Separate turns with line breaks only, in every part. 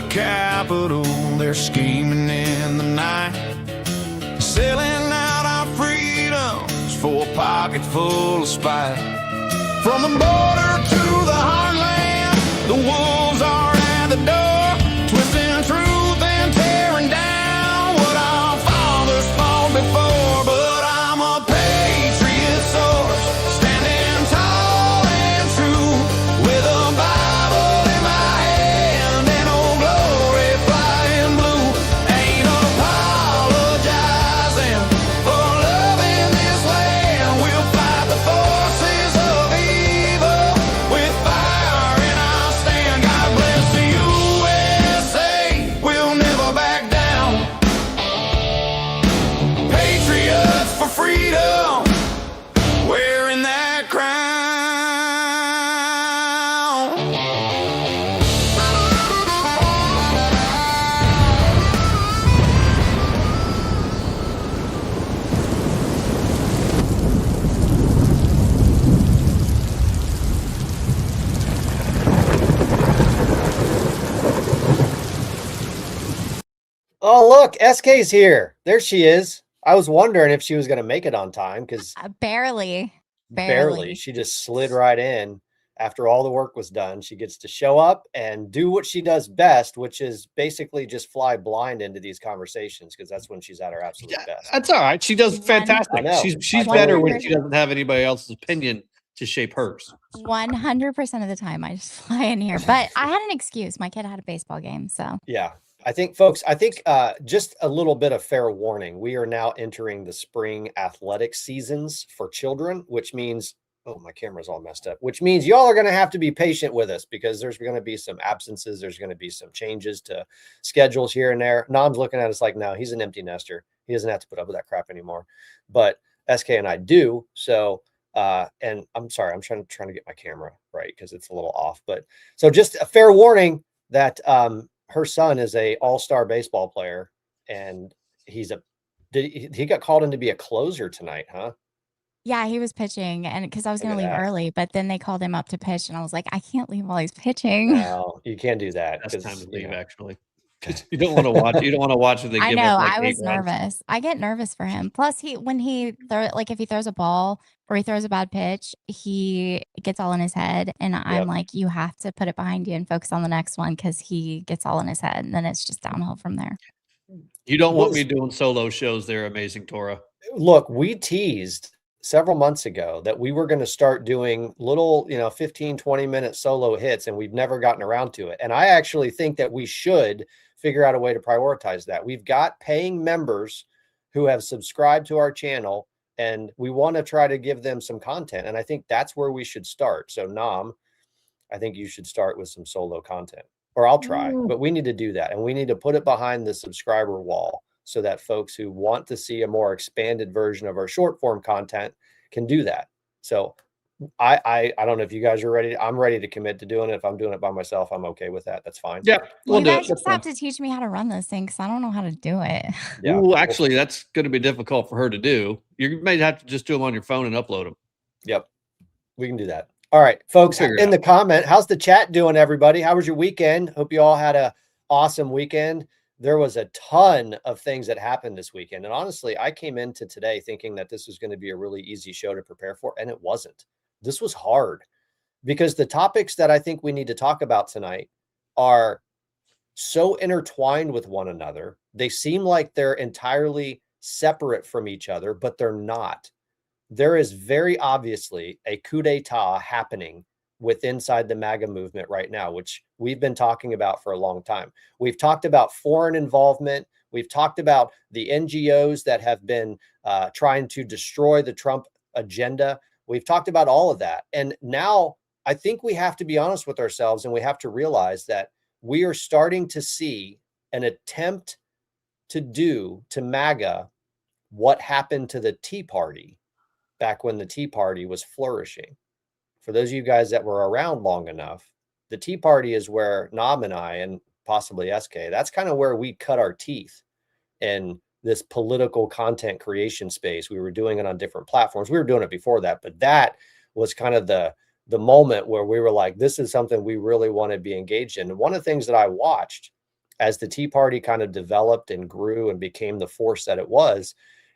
Capitol, they're scheming in the night, selling out our freedoms for a pocket full of spite. From the border to the heartland, the wolves are at the door, twisting truth and tearing down what our fathers fought before. But I'm a patriot source, standing tall and true, with a Bible in my hand and old glory flying blue. Ain't apologizing for loving this land. We'll fight the forces of evil with fire in our stand. God bless the USA, we'll never back down. Patriots for freedom, wearing that crown.
Oh, look, SK's here. There she is. I was wondering if she was going to make it on time because
Barely.
she just slid right in after all the work was done. She gets to show up and do what she does best, which is basically just fly blind into these conversations because that's when she's at her absolute best.
That's all right. She does fantastic.
I know.
She's
I
better
totally
when she doesn't have anybody else's opinion to shape hers.
100% of the time I just fly in here. But I had an excuse. My kid had a baseball game, so.
Yeah. I think, folks, just a little bit of fair warning. We are now entering the spring athletic seasons for children, which means, oh, my camera's all messed up, which means y'all are going to have to be patient with us because there's going to be some absences. There's going to be some changes to schedules here and there. Nom's looking at us like, no, he's an empty nester. He doesn't have to put up with that crap anymore. But SK and I do. So, and I'm sorry, I'm trying to get my camera right because it's a little off. But so just a fair warning that, her son is a all-star baseball player, and he got called in to be a closer tonight, huh?
Yeah, he was pitching, and because I was going to
Look
leave
at that.
early, but then they called him up to pitch, and I was like, I can't leave while he's pitching.
No, you can't do that.
That's
'cause,
time to
you
leave,
know.
actually. You don't want to watch. You don't want to watch when they
I
give
know.
up like
I
8
was
runs.
nervous. I get nervous for him. Plus, if he throws a ball or he throws a bad pitch, he gets all in his head, and I'm like, you have to put it behind you and focus on the next one because he gets all in his head, and then it's just downhill from there.
You don't want me doing solo shows. They're amazing, Tora.
Look, we teased several months ago that we were going to start doing little, 15, 20-minute solo hits, and we've never gotten around to it. And I actually think that we should figure out a way to prioritize that. We've got paying members who have subscribed to our channel, and we want to try to give them some content. And I think that's where we should start. So Nom, I think you should start with some solo content, or I'll try, but we need to do that. And we need to put it behind the subscriber wall so that folks who want to see a more expanded version of our short form content can do that. So I don't know if you guys are ready. I'm ready to commit to doing it. If I'm doing it by myself, I'm okay with that. That's fine.
Yeah,
You guys just have to teach me how to run this thing because I don't know how to do it.
Yeah.
Ooh, actually, that's going to be difficult for her to do. You may have to just do them on your phone and upload them.
Yep, we can do that. All right, folks, in the comment, how's the chat doing, everybody? How was your weekend? Hope you all had a awesome weekend. There was a ton of things that happened this weekend. And honestly, I came into today thinking that this was going to be a really easy show to prepare for, and it wasn't. This was hard because the topics that I think we need to talk about tonight are so intertwined with one another. They seem like they're entirely separate from each other, but they're not. There is very obviously a coup d'etat happening inside the MAGA movement right now, which we've been talking about for a long time. We've talked about foreign involvement. We've talked about the NGOs that have been trying to destroy the Trump agenda. We've talked about all of that. And now I think we have to be honest with ourselves, and we have to realize that we are starting to see an attempt to do to MAGA what happened to the Tea Party back when the Tea Party was flourishing. For those of you guys that were around long enough, the Tea Party is where Nom and I, and possibly SK, that's kind of where we cut our teeth in this political content creation space. We were doing it on different platforms. We were doing it before that, but that was kind of the moment where we were like, this is something we really want to be engaged in. And one of the things that I watched as the Tea Party kind of developed and grew and became the force that it was,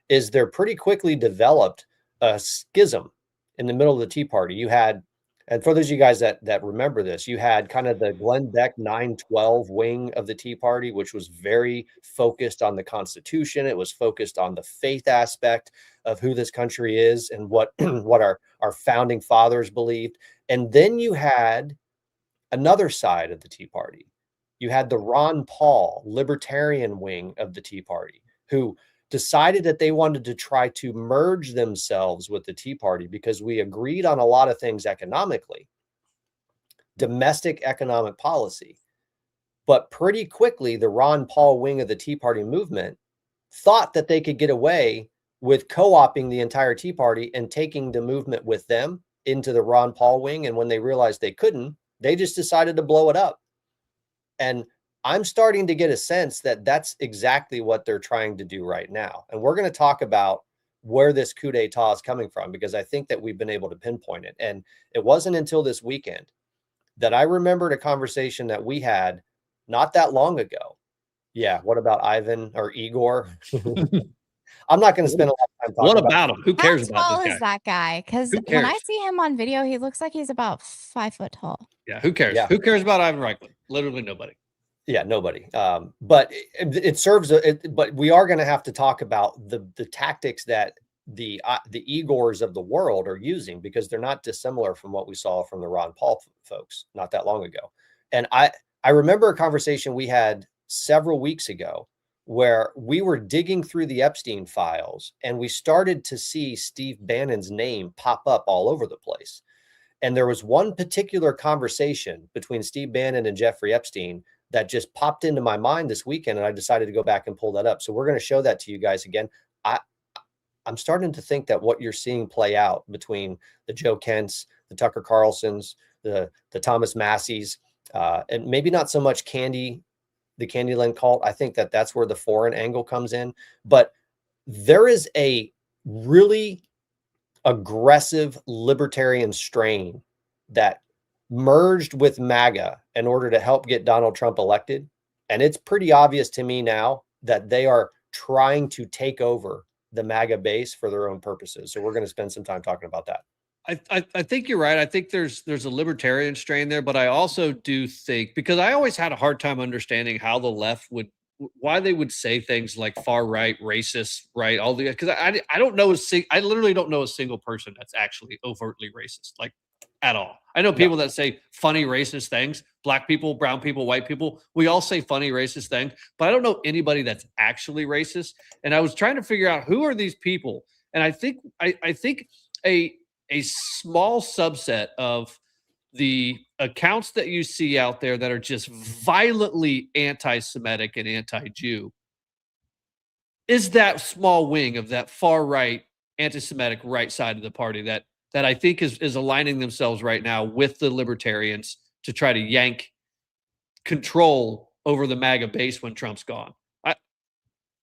is there pretty quickly developed a schism in the middle of the Tea Party. You had, and for those of you guys that remember this, you had kind of the Glenn Beck 912 wing of the Tea Party, which was very focused on the Constitution. It was focused on the faith aspect of who this country is and what what our founding fathers believed. And then you had another side of the Tea Party. You had the Ron Paul libertarian wing of the Tea Party, who decided that they wanted to try to merge themselves with the Tea Party because we agreed on a lot of things economically, domestic economic policy. But pretty quickly, the Ron Paul wing of the Tea Party movement thought that they could get away with co-opting the entire Tea Party and taking the movement with them into the Ron Paul wing. And when they realized they couldn't, they just decided to blow it up. And I'm starting to get a sense that that's exactly what they're trying to do right now. And we're going to talk about where this coup d'etat is coming from, because I think that we've been able to pinpoint it. And it wasn't until this weekend that I remembered a conversation that we had not that long ago. Yeah. What about Ivan or Igor? I'm not going to spend a lot of time talking
about him. Who cares about this guy?
How tall is that guy? Because when I see him on video, he looks like he's about 5 foot tall.
Yeah, who cares? Yeah. Who cares about Ivan Reichman? Literally nobody.
Yeah, nobody. But it serves. But we are going to have to talk about the tactics that the Igors of the world are using, because they're not dissimilar from what we saw from the Ron Paul folks not that long ago. And I remember a conversation we had several weeks ago where we were digging through the Epstein files and we started to see Steve Bannon's name pop up all over the place. And there was one particular conversation between Steve Bannon and Jeffrey Epstein that just popped into my mind this weekend, and I decided to go back and pull that up. So we're going to show that to you guys again. I'm starting to think that what you're seeing play out between the Joe Kents, the Tucker Carlsons, the Thomas Massies, and maybe not so much the Candyland cult. I think that that's where the foreign angle comes in. But there is a really aggressive libertarian strain that merged with MAGA in order to help get Donald Trump elected. And it's pretty obvious to me now that they are trying to take over the MAGA base for their own purposes. So we're going to spend some time talking about that.
I think you're right. I think there's a libertarian strain there, but I also do think, because I always had a hard time understanding how the left why they would say things like far right, racist, right? All the, because I don't know I literally don't know a single person that's actually overtly racist, like at all. I know people that say funny racist things, black people, brown people, white people. We all say funny racist things, but I don't know anybody that's actually racist. And I was trying to figure out who are these people. And I think a small subset of the accounts that you see out there that are just violently anti-Semitic and anti-Jew is that small wing of that far right, anti-Semitic right side of the party that I think is aligning themselves right now with the libertarians to try to yank control over the MAGA base when Trump's gone.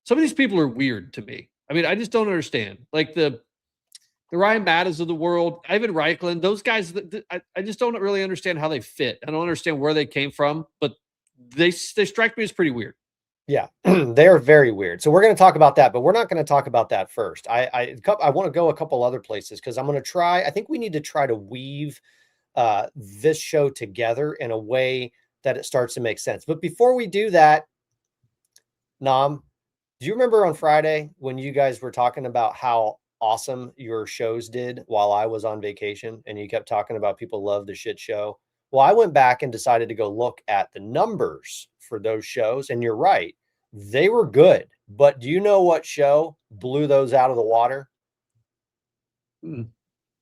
Some of these people are weird to me. I mean, I just don't understand. Like the Ryan Mattas of the world, Ivan Reichland, those guys, I just don't really understand how they fit. I don't understand where they came from, but they strike me as pretty weird.
Yeah, they are very weird. So we're going to talk about that, but we're not going to talk about that first. I want to go a couple other places because I'm going to try. I think we need to try to weave this show together in a way that it starts to make sense. But before we do that, Nom, do you remember on Friday when you guys were talking about how awesome your shows did while I was on vacation, and you kept talking about people love the shit show? Well, I went back and decided to go look at the numbers for those shows, and you're right, they were good. But do you know what show blew those out of the water?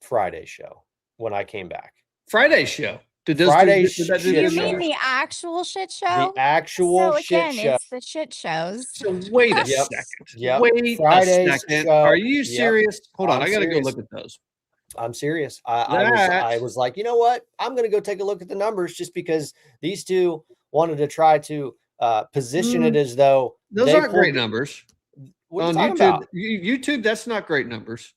Friday show. When I came back,
Friday show.
You mean the actual shit show?
The actual shit show.
It's the shit shows.
So wait a second.
Yep.
Wait
Friday's
a second.
show.
Are you serious? Hold on. I got to go look at those.
I'm serious. I was like, you know what? I'm going to go take a look at the numbers just because these two wanted to try to position it as though
those aren't great numbers.
What
on YouTube. YouTube, that's not great numbers.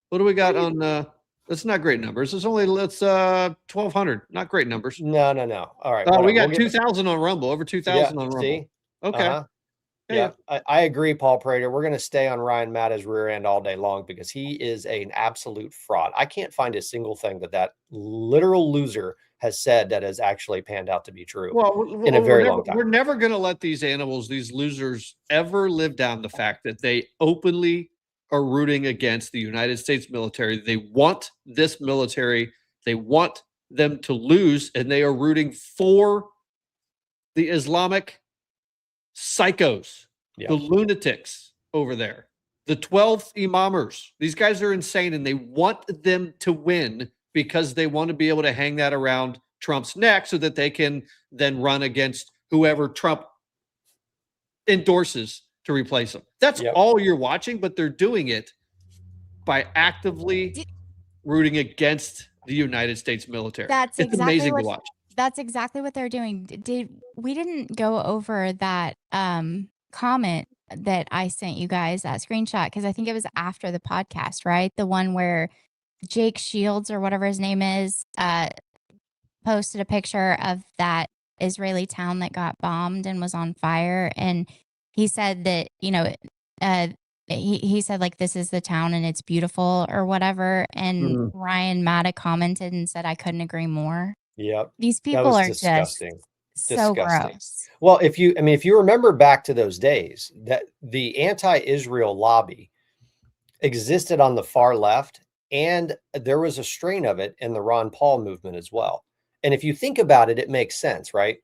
What do we got on That's not great numbers. It's 1,200. Not great numbers.
No. All right.
We got 2,000 on Rumble. Over 2,000 on Rumble.
See?
Okay.
Yeah, I agree, Paul Prater. We're going to stay on Ryan Matta's rear end all day long because he is an absolute fraud. I can't find a single thing that literal loser has said that has actually panned out to be true in a very long time.
We're never going to let these animals, these losers, ever live down the fact that they openly are rooting against the United States military. They want this military. They want them to lose, and they are rooting for the Islamic psychos, the lunatics over there, the 12th imamers. These guys are insane, and they want them to win because they want to be able to hang that around Trump's neck so that they can then run against whoever Trump endorses to replace him. That's all you're watching, but they're doing it by actively rooting against the United States military.
It's exactly
amazing to watch.
That's exactly what they're doing. We didn't go over that comment that I sent you guys, that screenshot, because I think it was after the podcast, right? The one where Jake Shields or whatever his name is posted a picture of that Israeli town that got bombed and was on fire, and he said that he said like, this is the town and it's beautiful or whatever, and Ryan Matta commented and said, I couldn't agree more.
Yep.
These people are
disgusting.
Just so gross.
Well, if you remember back to those days, that the anti-Israel lobby existed on the far left, and there was a strain of it in the Ron Paul movement as well. And if you think about it, it makes sense, right?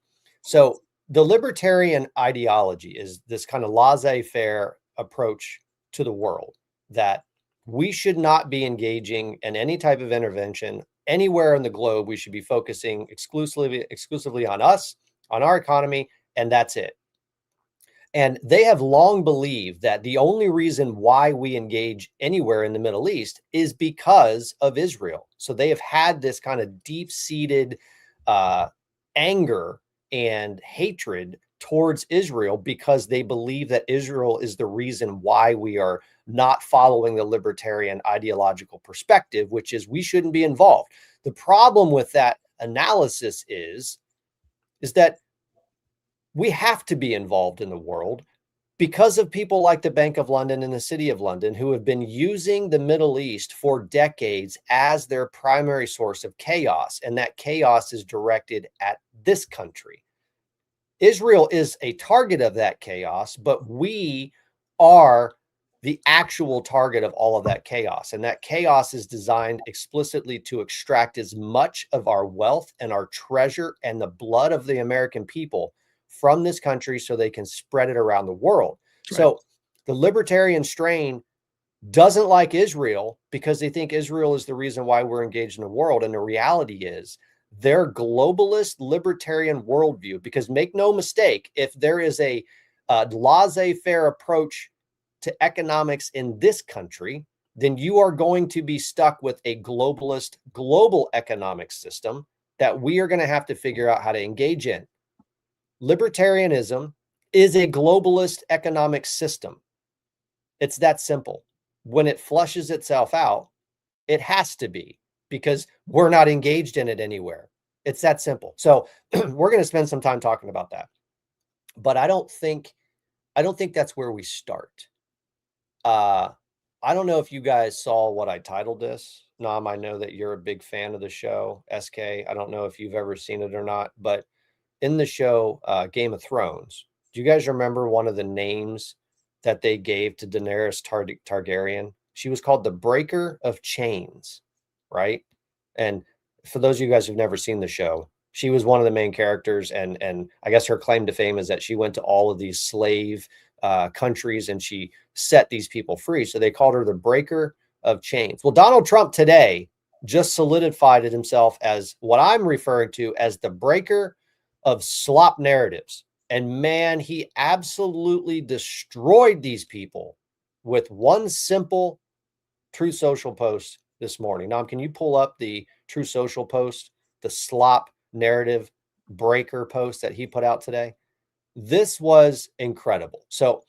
So the libertarian ideology is this kind of laissez-faire approach to the world, that we should not be engaging in any type of intervention anywhere in the globe. We should be focusing exclusively on us, on our economy, and that's it. And they have long believed that the only reason why we engage anywhere in the Middle East is because of Israel. So they have had this kind of deep-seated anger and hatred towards Israel because they believe that Israel is the reason why we are not following the libertarian ideological perspective, which is we shouldn't be involved. The problem with that analysis is that we have to be involved in the world because of people like the Bank of London and the City of London, who have been using the Middle East for decades as their primary source of chaos. And that chaos is directed at this country. Israel is a target of that chaos, but we are the actual target of all of that chaos. And that chaos is designed explicitly to extract as much of our wealth and our treasure and the blood of the American people from this country so they can spread it around the world. Right. So the libertarian strain doesn't like Israel because they think Israel is the reason why we're engaged in the world. And the reality is their globalist libertarian worldview, because make no mistake, if there is a laissez-faire approach to economics in this country, then you are going to be stuck with a globalist global economic system that we are going to have to figure out how to engage in. Libertarianism is a globalist economic system. It's that simple. When it flushes itself out, it has to be, because we're not engaged in it anywhere. It's that simple. So we're going to spend some time talking about that. But I don't think that's where we start. I don't know if you guys saw what I titled this. Nom, I know that you're a big fan of the show, SK. I don't know if you've ever seen it or not, but in the show Game of Thrones, do you guys remember one of the names that they gave to Daenerys Targaryen? She was called the Breaker of Chains, right? And for those of you guys who've never seen the show, she was one of the main characters, and I guess her claim to fame is that she went to all of these slave countries and she set these people free. So they called her the Breaker of Chains. Well, Donald Trump today just solidified it himself as what I'm referring to as the breaker of slop narratives. And man, he absolutely destroyed these people with one simple Truth Social post this morning. Nom, can you pull up the Truth Social post, the slop narrative breaker post that he put out today? This was incredible. So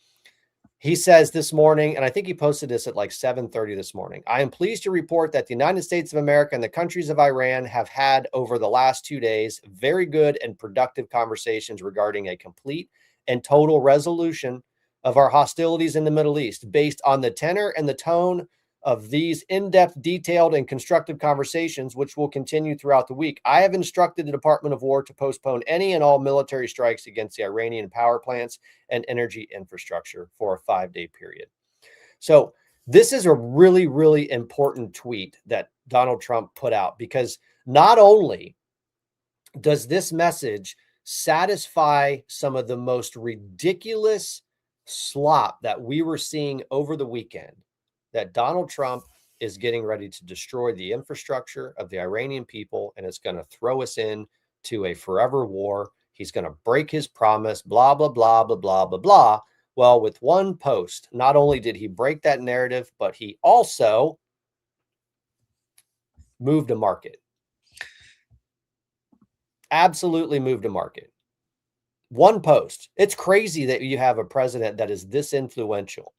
He says this morning, and I think he posted this at like 7:30 this morning. I am pleased to report that the United States of America and the countries of Iran have had over the last 2 days very good and productive conversations regarding a complete and total resolution of our hostilities in the Middle East based on the tenor and the tone of these in-depth, detailed, and constructive conversations, which will continue throughout the week. I have instructed the Department of War to postpone any and all military strikes against the Iranian power plants and energy infrastructure for a 5-day period. So this is a really, really important tweet that Donald Trump put out, because not only does this message satisfy some of the most ridiculous slop that we were seeing over the weekend, that Donald Trump is getting ready to destroy the infrastructure of the Iranian people, and it's going to throw us into a forever war. He's going to break his promise, blah, blah, blah, blah, blah, blah, blah. Well, with one post, not only did he break that narrative, but he also moved a market. Absolutely moved a market. One post. It's crazy that you have a president that is this influential,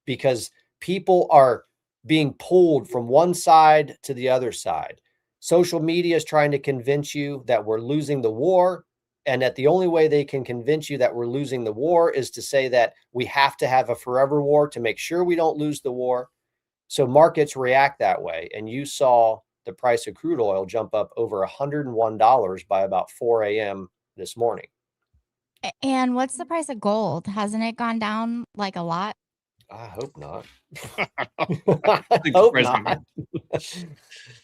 because people are being pulled from one side to the other side. Social media is trying to convince you that we're losing the war, and that the only way they can convince you that we're losing the war is to say that we have to have a forever war to make sure we don't lose the war. So markets react that way. And you saw the price of crude oil jump up over $101 by about 4 a.m. this morning.
And what's the price of gold? Hasn't it gone down like a lot?
I hope not.
I
hope not.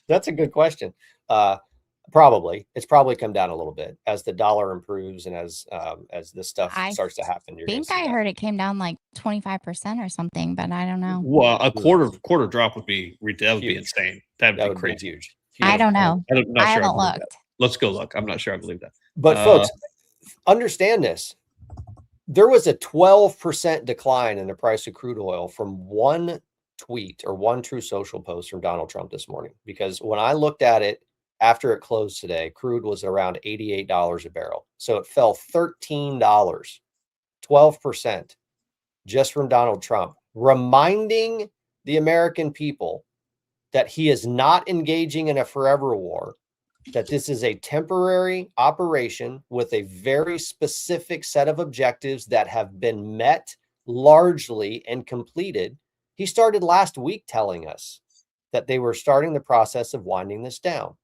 That's a good question. Probably. It's probably come down a little bit as the dollar improves and as this stuff starts to happen.
I think I heard it came down like 25% or something, but I don't know.
Well, a quarter drop would be insane. That would be crazy.
Huge.
I don't know. I haven't looked.
That. Let's go look. I'm not sure I believe that.
But folks, understand this. There was a 12% decline in the price of crude oil from one tweet or one True Social post from Donald Trump this morning. Because when I looked at it after it closed today, crude was around $88 a barrel. So it fell $13, 12% just from Donald Trump, reminding the American people that he is not engaging in a forever war, that this is a temporary operation with a very specific set of objectives that have been met largely and completed. He started last week telling us that they were starting the process of winding this down.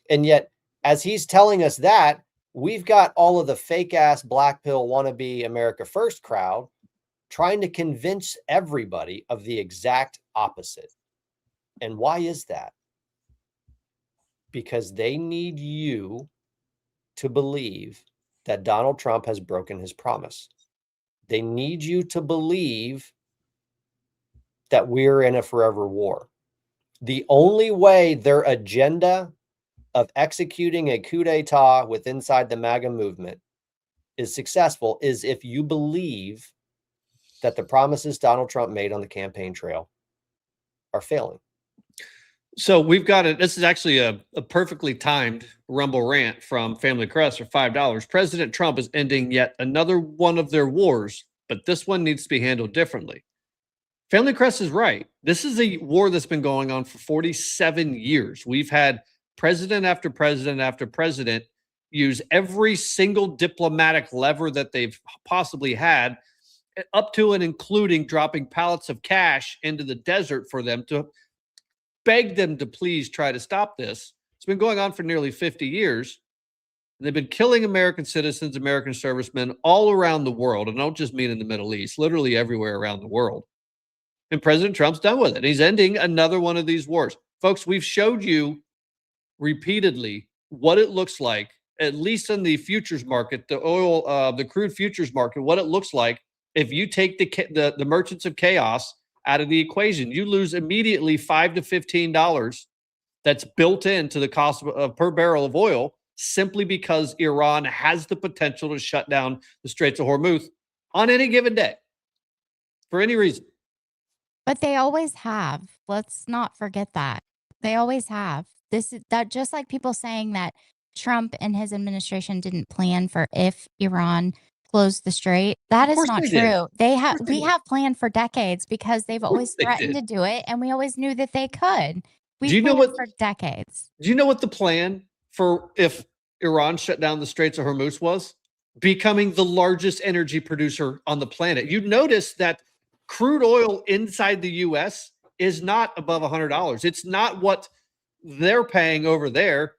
And yet, as he's telling us that, we've got all of the fake ass black pill wannabe America First crowd trying to convince everybody of the exact opposite. And why is that? Because they need you to believe that Donald Trump has broken his promise. They need you to believe that we're in a forever war. The only way their agenda of executing a coup d'etat with inside the MAGA movement is successful is if you believe that the promises Donald Trump made on the campaign trail are failing.
So we've got it. This is actually a perfectly timed Rumble rant from Family Crest for $5. President Trump is ending yet another one of their wars, but this one needs to be handled differently. Family Crest is right. This is a war that's been going on for 47 years. We've had president after president after president use every single diplomatic lever that they've possibly had, up to and including dropping pallets of cash into the desert for them to beg them to please try to stop this. It's been going on for nearly 50 years. They've been killing American citizens, American servicemen all around the world. And I don't just mean in the Middle East, literally everywhere around the world. And President Trump's done with it. He's ending another one of these wars. Folks, we've showed you repeatedly what it looks like, at least in the futures market, the oil, the crude futures market, what it looks like if you take the merchants of chaos out of the equation. You lose immediately $5 to $15 that's built into the cost of per barrel of oil, simply because Iran has the potential to shut down the Straits of Hormuz on any given day for any reason.
But they always have. Let's not forget that. They always have. That just like people saying that Trump and his administration didn't plan for if Iran closed the strait. That
Of
is
course
not
they did.
true. They have
course they
we
did.
have planned for decades because they've always
they
threatened to
did.
do it, and we always knew that they could. We
Do you know
planned
what?
for decades.
Do you know what the plan for if Iran shut down the Straits of Hormuz was? Becoming the largest energy producer on the planet. You notice that crude oil inside the U.S. is not above $100. It's not what they're paying over there.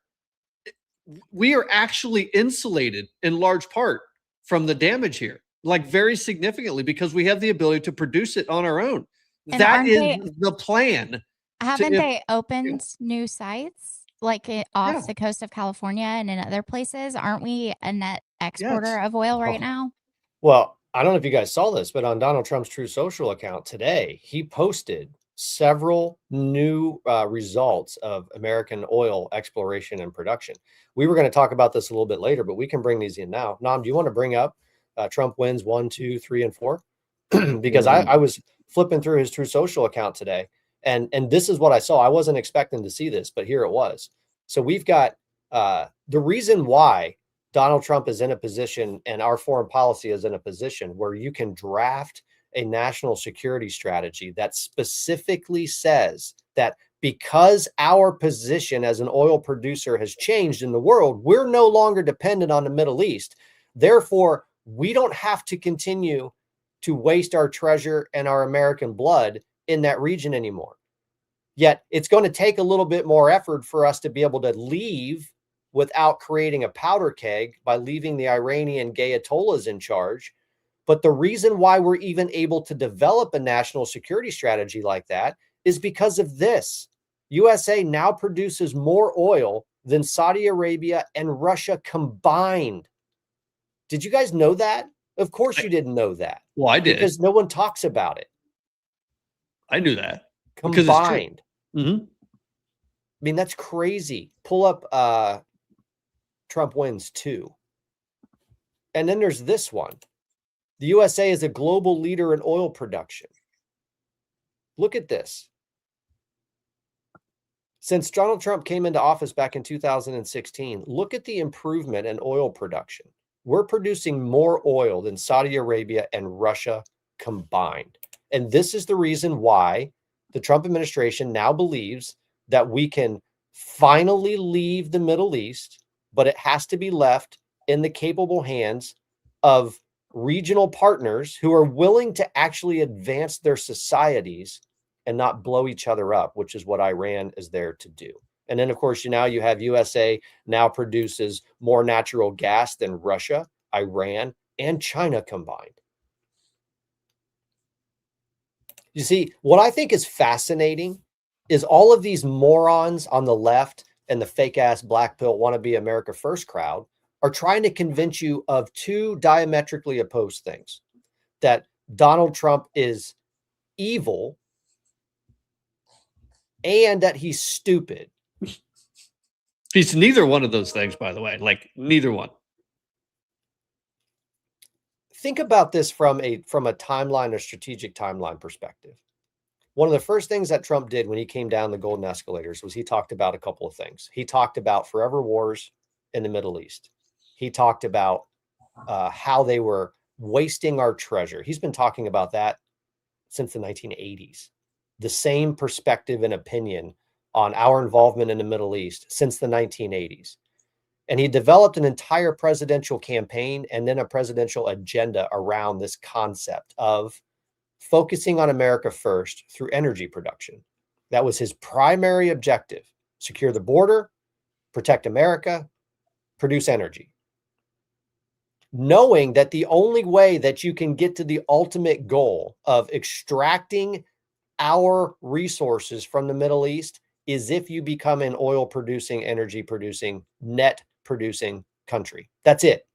We are actually insulated in large part from the damage here, like very significantly, because we have the ability to produce it on our own.
And
That
aren't
is
they
the plan.
haven't
if-
they opened new sites like off
Yeah.
the coast of California and in other places? Aren't we a net exporter
Yes.
of oil right
Oh.
now?
Well, I don't know if you guys saw this, but on Donald Trump's True Social account today, he posted several new results of American oil exploration and production. We were going to talk about this a little bit later, but we can bring these in now. Nom, do you want to bring up Trump wins 1, 2, 3, and 4? Because I was flipping through his True Social account today, and this is what I saw. I wasn't expecting to see this, but here it was. So we've got the reason why Donald Trump is in a position and our foreign policy is in a position where you can draft a national security strategy that specifically says that because our position as an oil producer has changed in the world, we're no longer dependent on the Middle East. Therefore, we don't have to continue to waste our treasure and our American blood in that region anymore. Yet it's going to take a little bit more effort for us to be able to leave without creating a powder keg by leaving the Iranian Ayatollahs in charge. But the reason why we're even able to develop a national security strategy like that is because of this. USA now produces more oil than Saudi Arabia and Russia combined. Did you guys know that? Of course you didn't know that.
Well, I did.
Because no one talks about it.
I knew that.
Combined.
Mm-hmm.
I mean, that's crazy. Pull up Trump wins 2. And then there's this one. The USA is a global leader in oil production. Look at this. Since Donald Trump came into office back in 2016, look at the improvement in oil production. We're producing more oil than Saudi Arabia and Russia combined. And this is the reason why the Trump administration now believes that we can finally leave the Middle East, but it has to be left in the capable hands of regional partners who are willing to actually advance their societies and not blow each other up, which is what Iran is there to do. And then, of course, you have USA now produces more natural gas than Russia, Iran, and China combined. You see, what I think is fascinating is all of these morons on the left and the fake ass black pill wannabe America First crowd are trying to convince you of two diametrically opposed things: that Donald Trump is evil and that he's stupid.
He's neither one of those things, by the way. Like, neither one.
Think about this from a timeline or strategic timeline perspective. One of the first things that Trump did when he came down the golden escalators was he talked about a couple of things. He talked about forever wars in the Middle East. He talked about how they were wasting our treasure. He's been talking about that since the 1980s. The same perspective and opinion on our involvement in the Middle East since the 1980s. And he developed an entire presidential campaign and then a presidential agenda around this concept of focusing on America first through energy production. That was his primary objective: secure the border, protect America, produce energy. Knowing that the only way that you can get to the ultimate goal of extracting our resources from the Middle East is if you become an oil producing, energy producing, net producing country. That's it.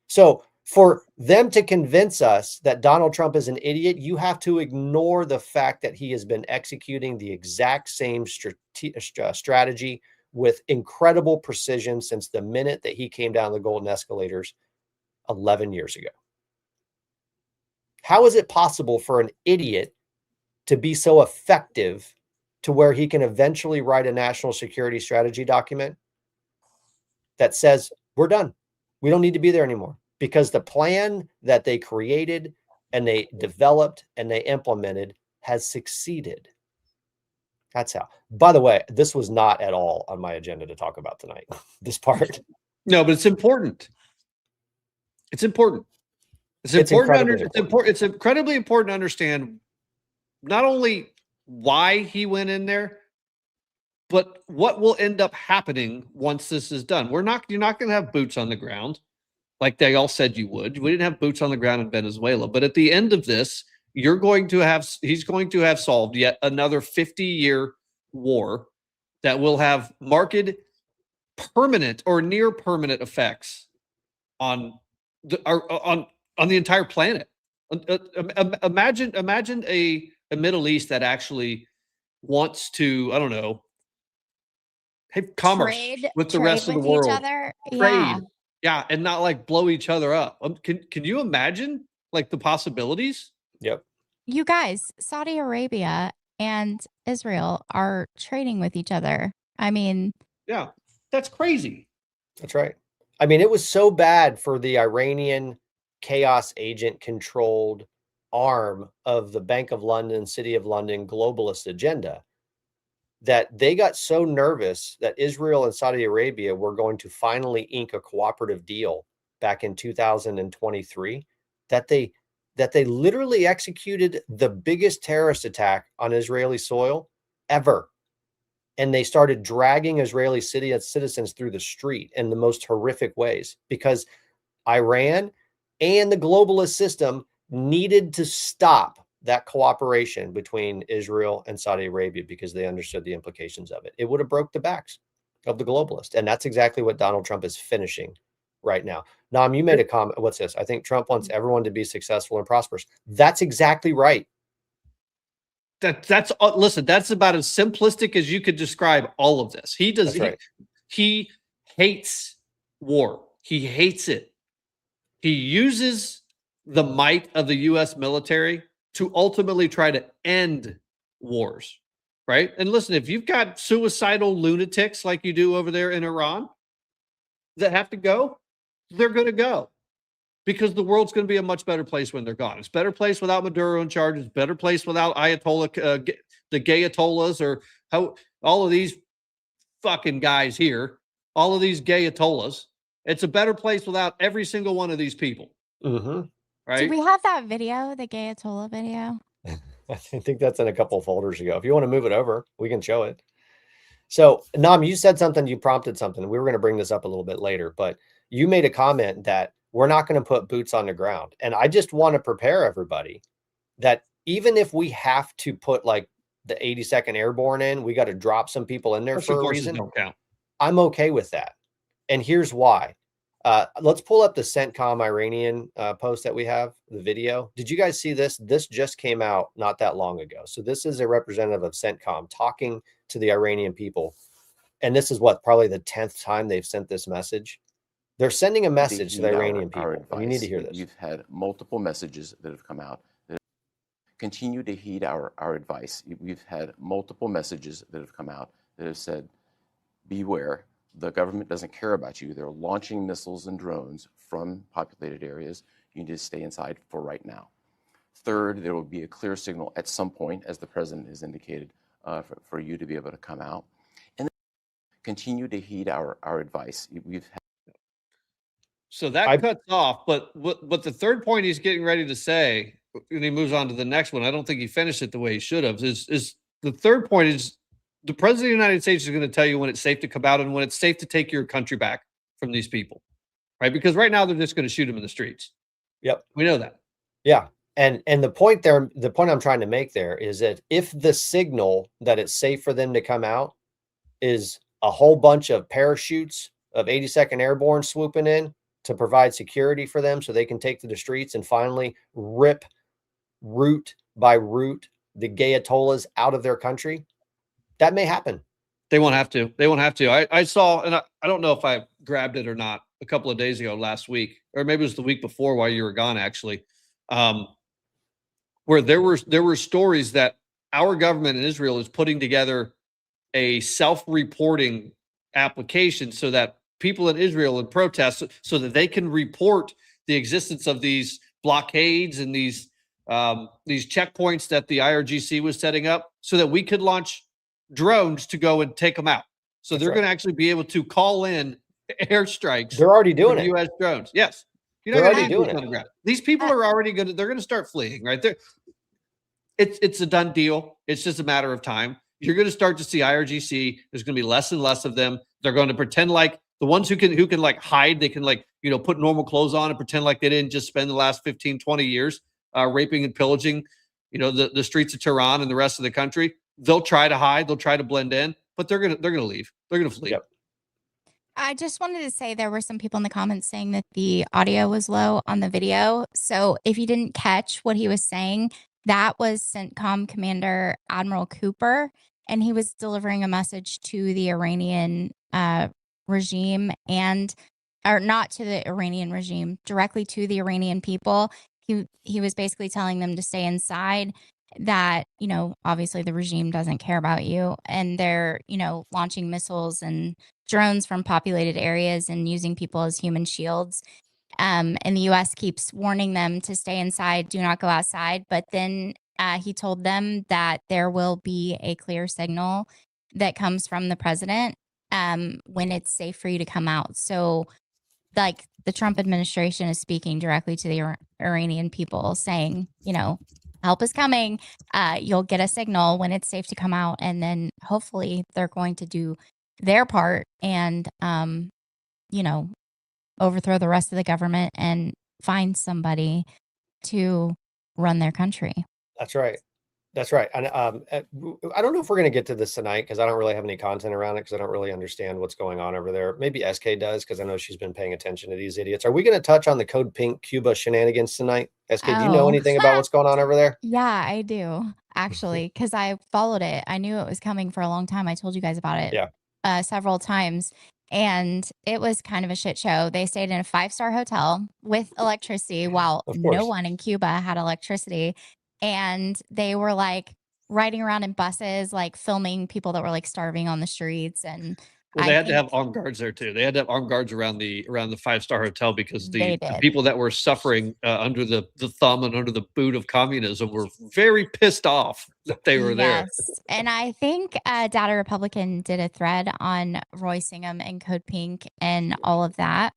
So for them to convince us that Donald Trump is an idiot, you have to ignore the fact that he has been executing the exact same strategy with incredible precision since the minute that he came down the golden escalators 11 years ago. How is it possible for an idiot to be so effective to where he can eventually write a national security strategy document that says, we're done. We don't need to be there anymore. because the plan that they created and they developed and they implemented has succeeded. That's how. By the way, this was not at all on my agenda to talk about tonight. This part.
No, but it's important. It's important. It's incredibly important to understand not only why he went in there, but what will end up happening once this is done. You're not going to have boots on the ground like they all said you would. We didn't have boots on the ground in Venezuela, but at the end of this, he's going to have solved yet another 50-year war that will have marked permanent or near permanent effects on the entire planet. Imagine a Middle East that actually wants to, I don't know, have commerce with the rest of the world. Trade. Yeah, and not like blow each other up. Can you imagine like the possibilities?
Yep.
You guys, Saudi Arabia and Israel are trading with each other. I mean,
yeah, that's crazy.
That's right. I mean, it was so bad for the Iranian chaos agent controlled arm of the Bank of London, City of London globalist agenda that they got so nervous that Israel and Saudi Arabia were going to finally ink a cooperative deal back in 2023 that they literally executed the biggest terrorist attack on Israeli soil ever. And they started dragging Israeli citizens through the street in the most horrific ways because Iran and the globalist system needed to stop that cooperation between Israel and Saudi Arabia because they understood the implications of it. It would have broke the backs of the globalists. And that's exactly what Donald Trump is finishing right now. Nam, you made a comment. What's this? I think Trump wants everyone to be successful and prosperous. That's exactly right.
That's listen, that's about as simplistic as you could describe all of this. He does. Right. He hates war. He hates it. He uses the might of the U.S. military to ultimately try to end wars, right? And listen, if you've got suicidal lunatics like you do over there in Iran that have to go, they're going to go because the world's going to be a much better place when they're gone. It's a better place without Maduro in charge. It's a better place without Ayatollah, the gay Ayatollahs, or how all of these fucking guys here, all of these gay Ayatollahs. It's a better place without every single one of these people.
Mm-hmm.
Right?
Do we have that video, the gay Ayatollah video?
I think that's in a couple of folders ago. If you want to move it over, we can show it. So, Nam, you said something, you prompted something. We were going to bring this up a little bit later, but you made a comment that we're not going to put boots on the ground. And I just want to prepare everybody that even if we have to put like the 82nd Airborne in, we got to drop some people in there for a reason.
Don't count.
I'm okay with that. And here's why. Let's pull up the CENTCOM Iranian post that we have, the video. Did you guys see this? This just came out not that long ago. So this is a representative of CENTCOM talking to the Iranian people. And this is what, probably the 10th time they've sent this message. They're sending a message to the Iranian people. And you need to hear this.
You've had multiple messages that have come out. That continue to heed our advice. We've had multiple messages that have come out that have said, beware. The government doesn't care about you. They're launching missiles and drones from populated areas. You need to stay inside for right now. Third, there will be a clear signal at some point, as the president has indicated, for you to be able to come out. And then continue to heed our advice.
So that cuts off, but what the third point he's getting ready to say, and he moves on to the next one, I don't think he finished it the way he should have, is the third point is, the president of the United States is going to tell you when it's safe to come out and when it's safe to take your country back from these people, right? Because right now they're just going to shoot them in the streets.
Yep.
We know that.
Yeah. And the point there, the point I'm trying to make there is that if the signal that it's safe for them to come out is a whole bunch of parachutes of 82nd Airborne swooping in to provide security for them so they can take to the streets and finally rip root by root the gay Ayatollahs out of their country, that may happen.
They won't have to. They won't have to. I saw, and I don't know if I grabbed it or not, a couple of days ago, last week, or maybe it was the week before while you were gone, actually, where there were stories that our government in Israel is putting together a self-reporting application so that people in Israel in protest, so that they can report the existence of these blockades and these checkpoints that the IRGC was setting up so that we could launch drones to go and take them out. So they're going to actually be able to call in airstrikes.
They're already doing it.
U.S. drones. Yes.
They're already doing it.
These people are already they're going to start fleeing right there. It's a done deal. It's just a matter of time. You're going to start to see IRGC. There's going to be less and less of them. They're going to pretend like the ones who can like hide, they can like, put normal clothes on and pretend like they didn't just spend the last 15, 20 years raping and pillaging, the streets of Tehran and the rest of the country. They'll try to hide. They'll try to blend in, but they're going to leave. They're going to flee.
Yep.
I just wanted to say there were some people in the comments saying that the audio was low on the video. So if you didn't catch what he was saying, that was CENTCOM Commander Admiral Cooper, and he was delivering a message to the Iranian regime or not to the Iranian regime, directly to the Iranian people. He was basically telling them to stay inside, that, obviously the regime doesn't care about you, and they're, launching missiles and drones from populated areas and using people as human shields. And the U.S. keeps warning them to stay inside, do not go outside. But then he told them that there will be a clear signal that comes from the president when it's safe for you to come out. So, like, the Trump administration is speaking directly to the Iranian people, saying, help is coming. You'll get a signal when it's safe to come out. And then hopefully they're going to do their part and, overthrow the rest of the government and find somebody to run their country.
That's right. That's right. And I don't know if we're going to get to this tonight because I don't really have any content around it because I don't really understand what's going on over there. Maybe SK does because I know she's been paying attention to these idiots. Are we going to touch on the Code Pink Cuba shenanigans tonight? SK, do you know anything about what's going on over there?
Yeah, I do, actually, because I followed it. I knew it was coming for a long time. I told you guys about it several times. And it was kind of a shit show. They stayed in a 5-star hotel with electricity while no one in Cuba had electricity. And they were like riding around in buses, like filming people that were like starving on the streets. And
they had to have armed guards there too. They had to have armed guards around the 5-star hotel because the people that were suffering under the thumb and under the boot of communism were very pissed off that they were there.
And I think Data Republican did a thread on Roy Singham and Code Pink and all of that.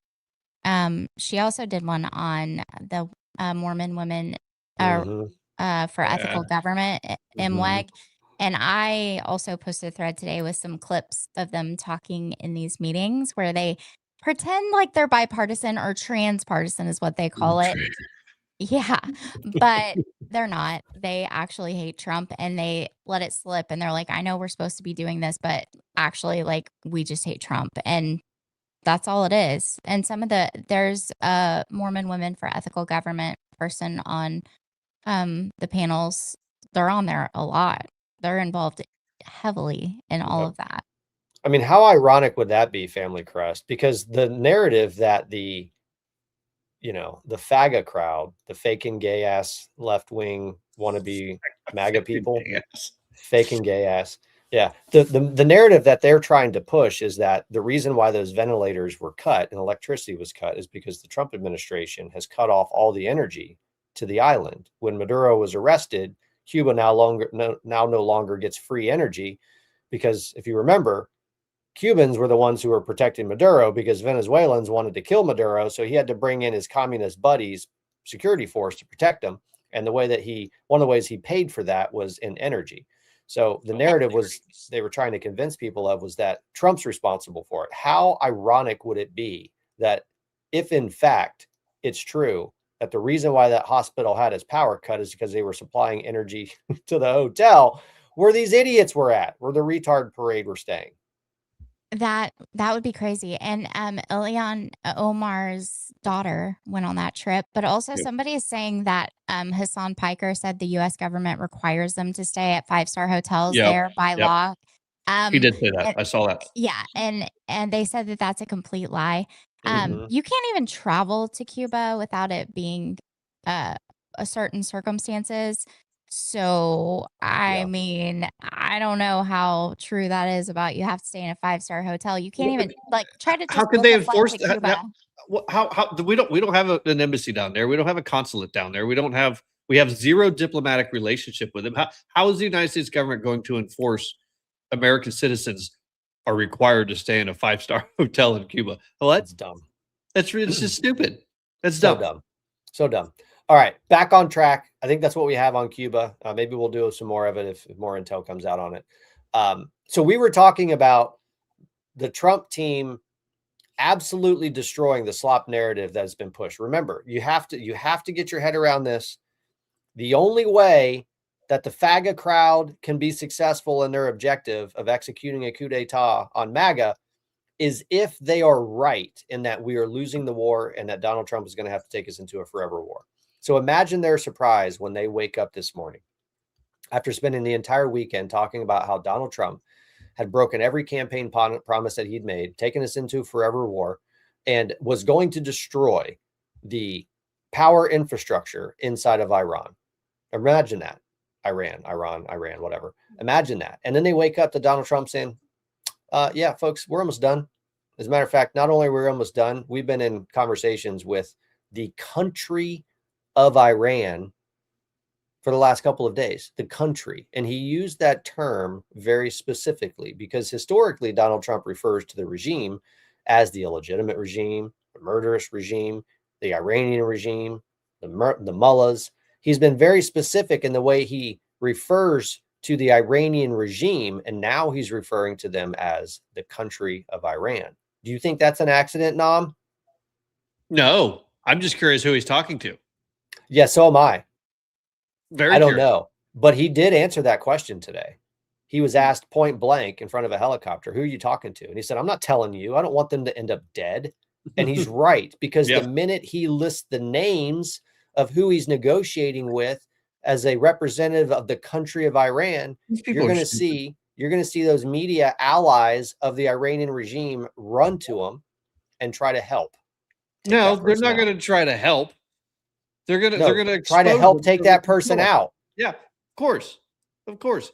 She also did one on the Mormon women for ethical government, MWEG. And I also posted a thread today with some clips of them talking in these meetings where they pretend like they're bipartisan or transpartisan is what they call it. Yeah, but they're not. They actually hate Trump and they let it slip. And they're like, I know we're supposed to be doing this, but actually, like, we just hate Trump. And that's all it is. And there's a Mormon Women for Ethical Government person on the panels. They're on there a lot. They're involved heavily in all of that.
I mean, how ironic would that be, Family Crest? Because the narrative that the FAGA crowd, the faking gay ass left-wing wannabe MAGA people, faking gay ass. Yeah. The narrative that they're trying to push is that the reason why those ventilators were cut and electricity was cut is because the Trump administration has cut off all the energy to the island. When Maduro was arrested, Cuba no longer gets free energy because if you remember, Cubans were the ones who were protecting Maduro because Venezuelans wanted to kill Maduro. So he had to bring in his communist buddies, security force to protect him. And one of the ways he paid for that was in energy. So the narrative they were trying to convince people of was that Trump's responsible for it. How ironic would it be that if in fact it's true that the reason why that hospital had its power cut is because they were supplying energy to the hotel where these idiots were at, where the retard parade were staying.
That would be crazy. And Ilhan Omar's daughter went on that trip, but also somebody is saying that Hassan Piker said the U.S. government requires them to stay at 5-star hotels there by law.
He did say that. I saw that.
Yeah, and they said that that's a complete lie. You can't even travel to Cuba without it being a certain circumstances. So, I
Yeah.
mean, I don't know how true that is about you have to stay in a 5-star hotel. You can't even like try to
How
just
could
book
they
a flight
enforce
to
that?
Cuba.
How we don't have an embassy down there. We don't have a consulate down there. We have zero diplomatic relationship with them. How is the United States government going to enforce American citizens are required to stay in a 5-star hotel in Cuba? Well,
That's dumb.
it's just stupid. That's
So
dumb.
dumb. So dumb. All right, back on track. I think that's what we have on Cuba. Maybe we'll do some more of it if more intel comes out on it. So we were talking about the Trump team absolutely destroying the slop narrative that has been pushed. Remember, you have to get your head around this. The only way that the FAGA crowd can be successful in their objective of executing a coup d'etat on MAGA is if they are right in that we are losing the war and that Donald Trump is going to have to take us into a forever war. So imagine their surprise when they wake up this morning after spending the entire weekend talking about how Donald Trump had broken every campaign promise that he'd made, taken us into forever war, and was going to destroy the power infrastructure inside of Iran. Imagine that. Iran, whatever. Imagine that. And then they wake up to Donald Trump saying, yeah, folks, we're almost done. As a matter of fact, not only are we almost done, we've been in conversations with the country of Iran for the last couple of days, the country. And he used that term very specifically because historically, Donald Trump refers to the regime as the illegitimate regime, the murderous regime, the Iranian regime, the mullahs. He's been very specific in the way he refers to the Iranian regime, and now he's referring to them as the country of Iran. Do you think that's an accident, Nom?
No, I'm just curious who he's talking to.
Yeah, so am I.
Very
I don't
curious.
know, but he did answer that question today. He was asked point blank in front of a helicopter, who are you talking to? And he said, I'm not telling you. I don't want them to end up dead. And he's right, because the minute he lists the names of who he's negotiating with as a representative of the country of Iran, you're going to see those media allies of the Iranian regime run to him and try to help.
No, they're not going to try to help. They're going to
try to help take that person out.
Yeah, of course.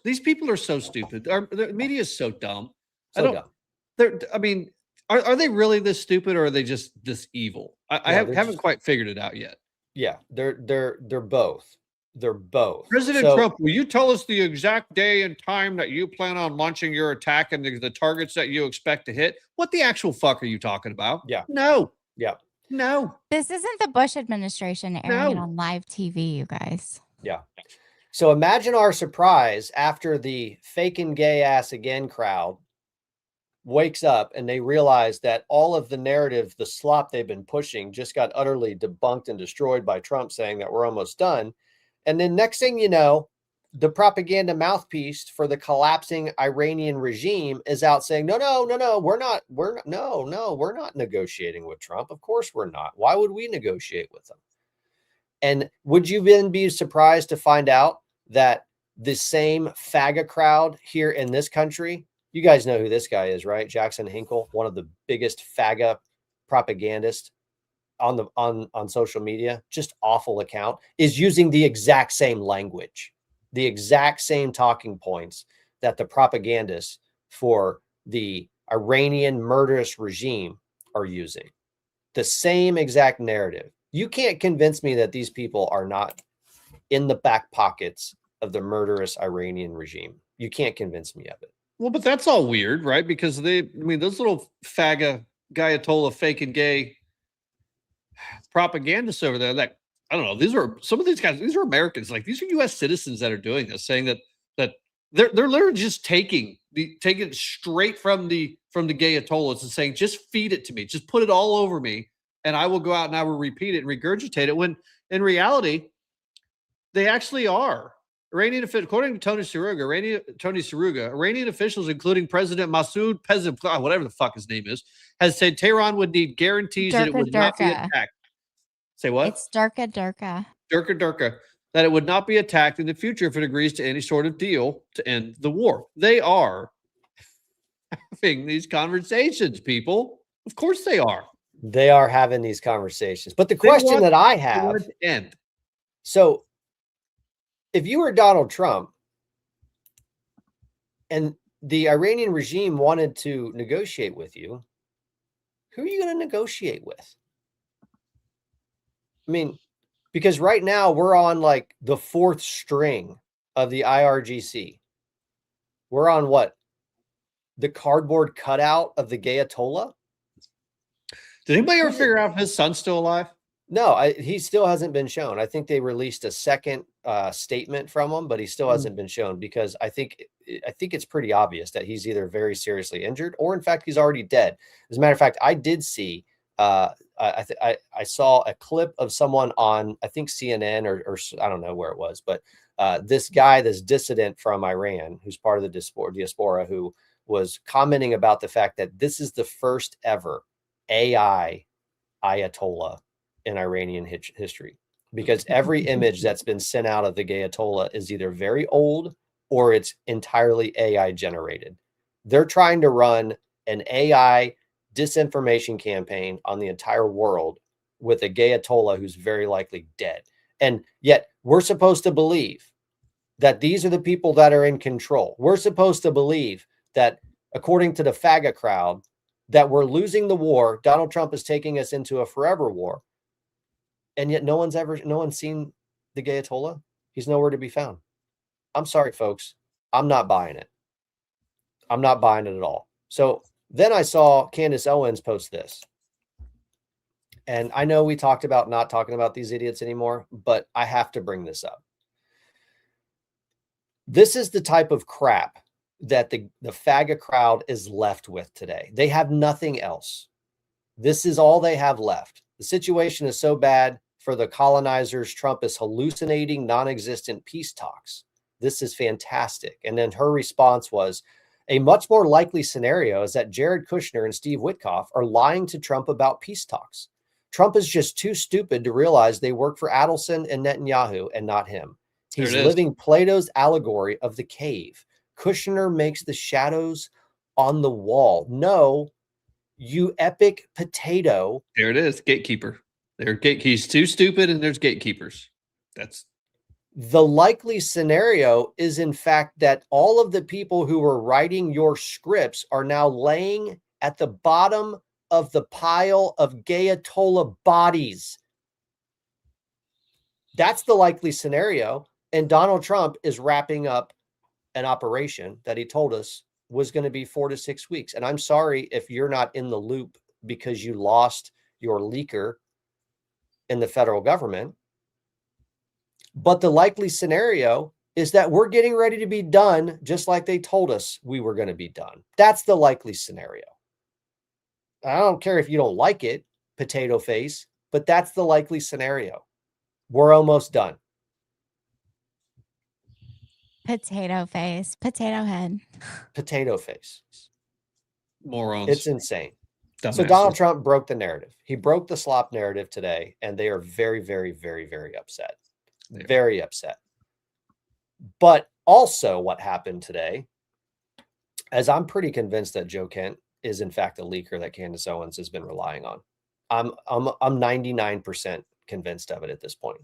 These people are so stupid. The media is so dumb.
Dumb.
I mean, are they really this stupid, or are they just this evil? I haven't quite figured it out yet.
Yeah, they're both. They're both.
President Trump, will you tell us the exact day and time that you plan on launching your attack and the targets that you expect to hit? What the actual fuck are you talking about?
Yeah.
No.
Yeah.
No.
This isn't the Bush administration airing it on live TV, you guys.
Yeah. So imagine our surprise after the fake and gay ass again crowd wakes up and they realize that all of the narrative, the slop they've been pushing, just got utterly debunked and destroyed by Trump saying that we're almost done. And then next thing you know, the propaganda mouthpiece for the collapsing Iranian regime is out saying, no, we're not negotiating with Trump. Of course we're not. Why would we negotiate with them? And would you then be surprised to find out that the same FAGA crowd here in this country, you guys know who this guy is, right? Jackson Hinkle, one of the biggest FAGA propagandists on social media, just awful account, is using the exact same language, the exact same talking points that the propagandists for the Iranian murderous regime are using. The same exact narrative. You can't convince me that these people are not in the back pockets of the murderous Iranian regime. You can't convince me of it.
Well, but that's all weird, right? Because those little FAGA, Gayatollah, fake and gay propagandists over there, that, I don't know, some of these guys, these are Americans, like these are U.S. citizens that are doing this, saying that they're literally just taking it straight from the Gayatollahs and saying, just feed it to me, just put it all over me, and I will go out and I will repeat it and regurgitate it, when in reality, they actually are. According to Tony Sruga, Iranian officials, including President Masoud Pezeshkian, whatever the fuck his name is, has said Tehran would need guarantees that it would not be attacked. Say what?
It's Durka.
That it would not be attacked in the future if it agrees to any sort of deal to end the war. They are having these conversations, people. Of course they are.
They are having these conversations. But the question that I have,
end.
So if you were Donald Trump and the Iranian regime wanted to negotiate with you, who are you going to negotiate with? I mean, because right now we're on like the 4th string of the IRGC. We're on what? The cardboard cutout of the Ayatollah?
Did anybody ever figure out if his son's still alive?
No, he still hasn't been shown. I think they released a second statement from him, but he still hasn't been shown because I think it's pretty obvious that he's either very seriously injured or, in fact, he's already dead. As a matter of fact, I did see. I saw a clip of someone on, I think CNN or I don't know where it was, but this guy, this dissident from Iran, who's part of the diaspora, who was commenting about the fact that this is the first ever AI Ayatollah in Iranian history, because every image that's been sent out of the Ayatollah is either very old or it's entirely AI generated. They're trying to run an AI disinformation campaign on the entire world with a Ayatollah who's very likely dead. And yet we're supposed to believe that these are the people that are in control. We're supposed to believe that, according to the FAGA crowd, that we're losing the war. Donald Trump is taking us into a forever war. And yet no one's seen the Ayatollah. He's nowhere to be found. I'm sorry, folks. I'm not buying it. I'm not buying it at all. So then I saw Candace Owens post this. And I know we talked about not talking about these idiots anymore, but I have to bring this up. This is the type of crap that the FAGA crowd is left with today. They have nothing else. This is all they have left. The situation is so bad for the colonizers. Trump is hallucinating non-existent peace talks. This is fantastic. And then her response was, a much more likely scenario is that Jared Kushner and Steve Witkoff are lying to Trump about peace talks. Trump is just too stupid to realize they work for Adelson and Netanyahu and not him. He's living Plato's allegory of the cave. Kushner makes the shadows on the wall. No, you epic potato.
There it is, gatekeeper. He's too stupid, and there's gatekeepers. That's
the likely scenario is, in fact, that all of the people who were writing your scripts are now laying at the bottom of the pile of Ayatollah bodies. That's the likely scenario. And Donald Trump is wrapping up an operation that he told us was going to be 4 to 6 weeks. And I'm sorry if you're not in the loop because you lost your leaker in the federal government. But the likely scenario is that we're getting ready to be done just like they told us we were going to be done. That's the likely scenario. I don't care if you don't like it, potato face, but that's the likely scenario. We're almost done.
Potato face, potato head.
Potato face.
Morons.
It's insane.
Dumbasses.
So Donald Trump broke the narrative. He broke the slop narrative today, and they are very, very, very, very upset. Very upset. But also what happened today, as I'm pretty convinced that Joe Kent is in fact a leaker that Candace Owens has been relying on. I'm 99% convinced of it at this point.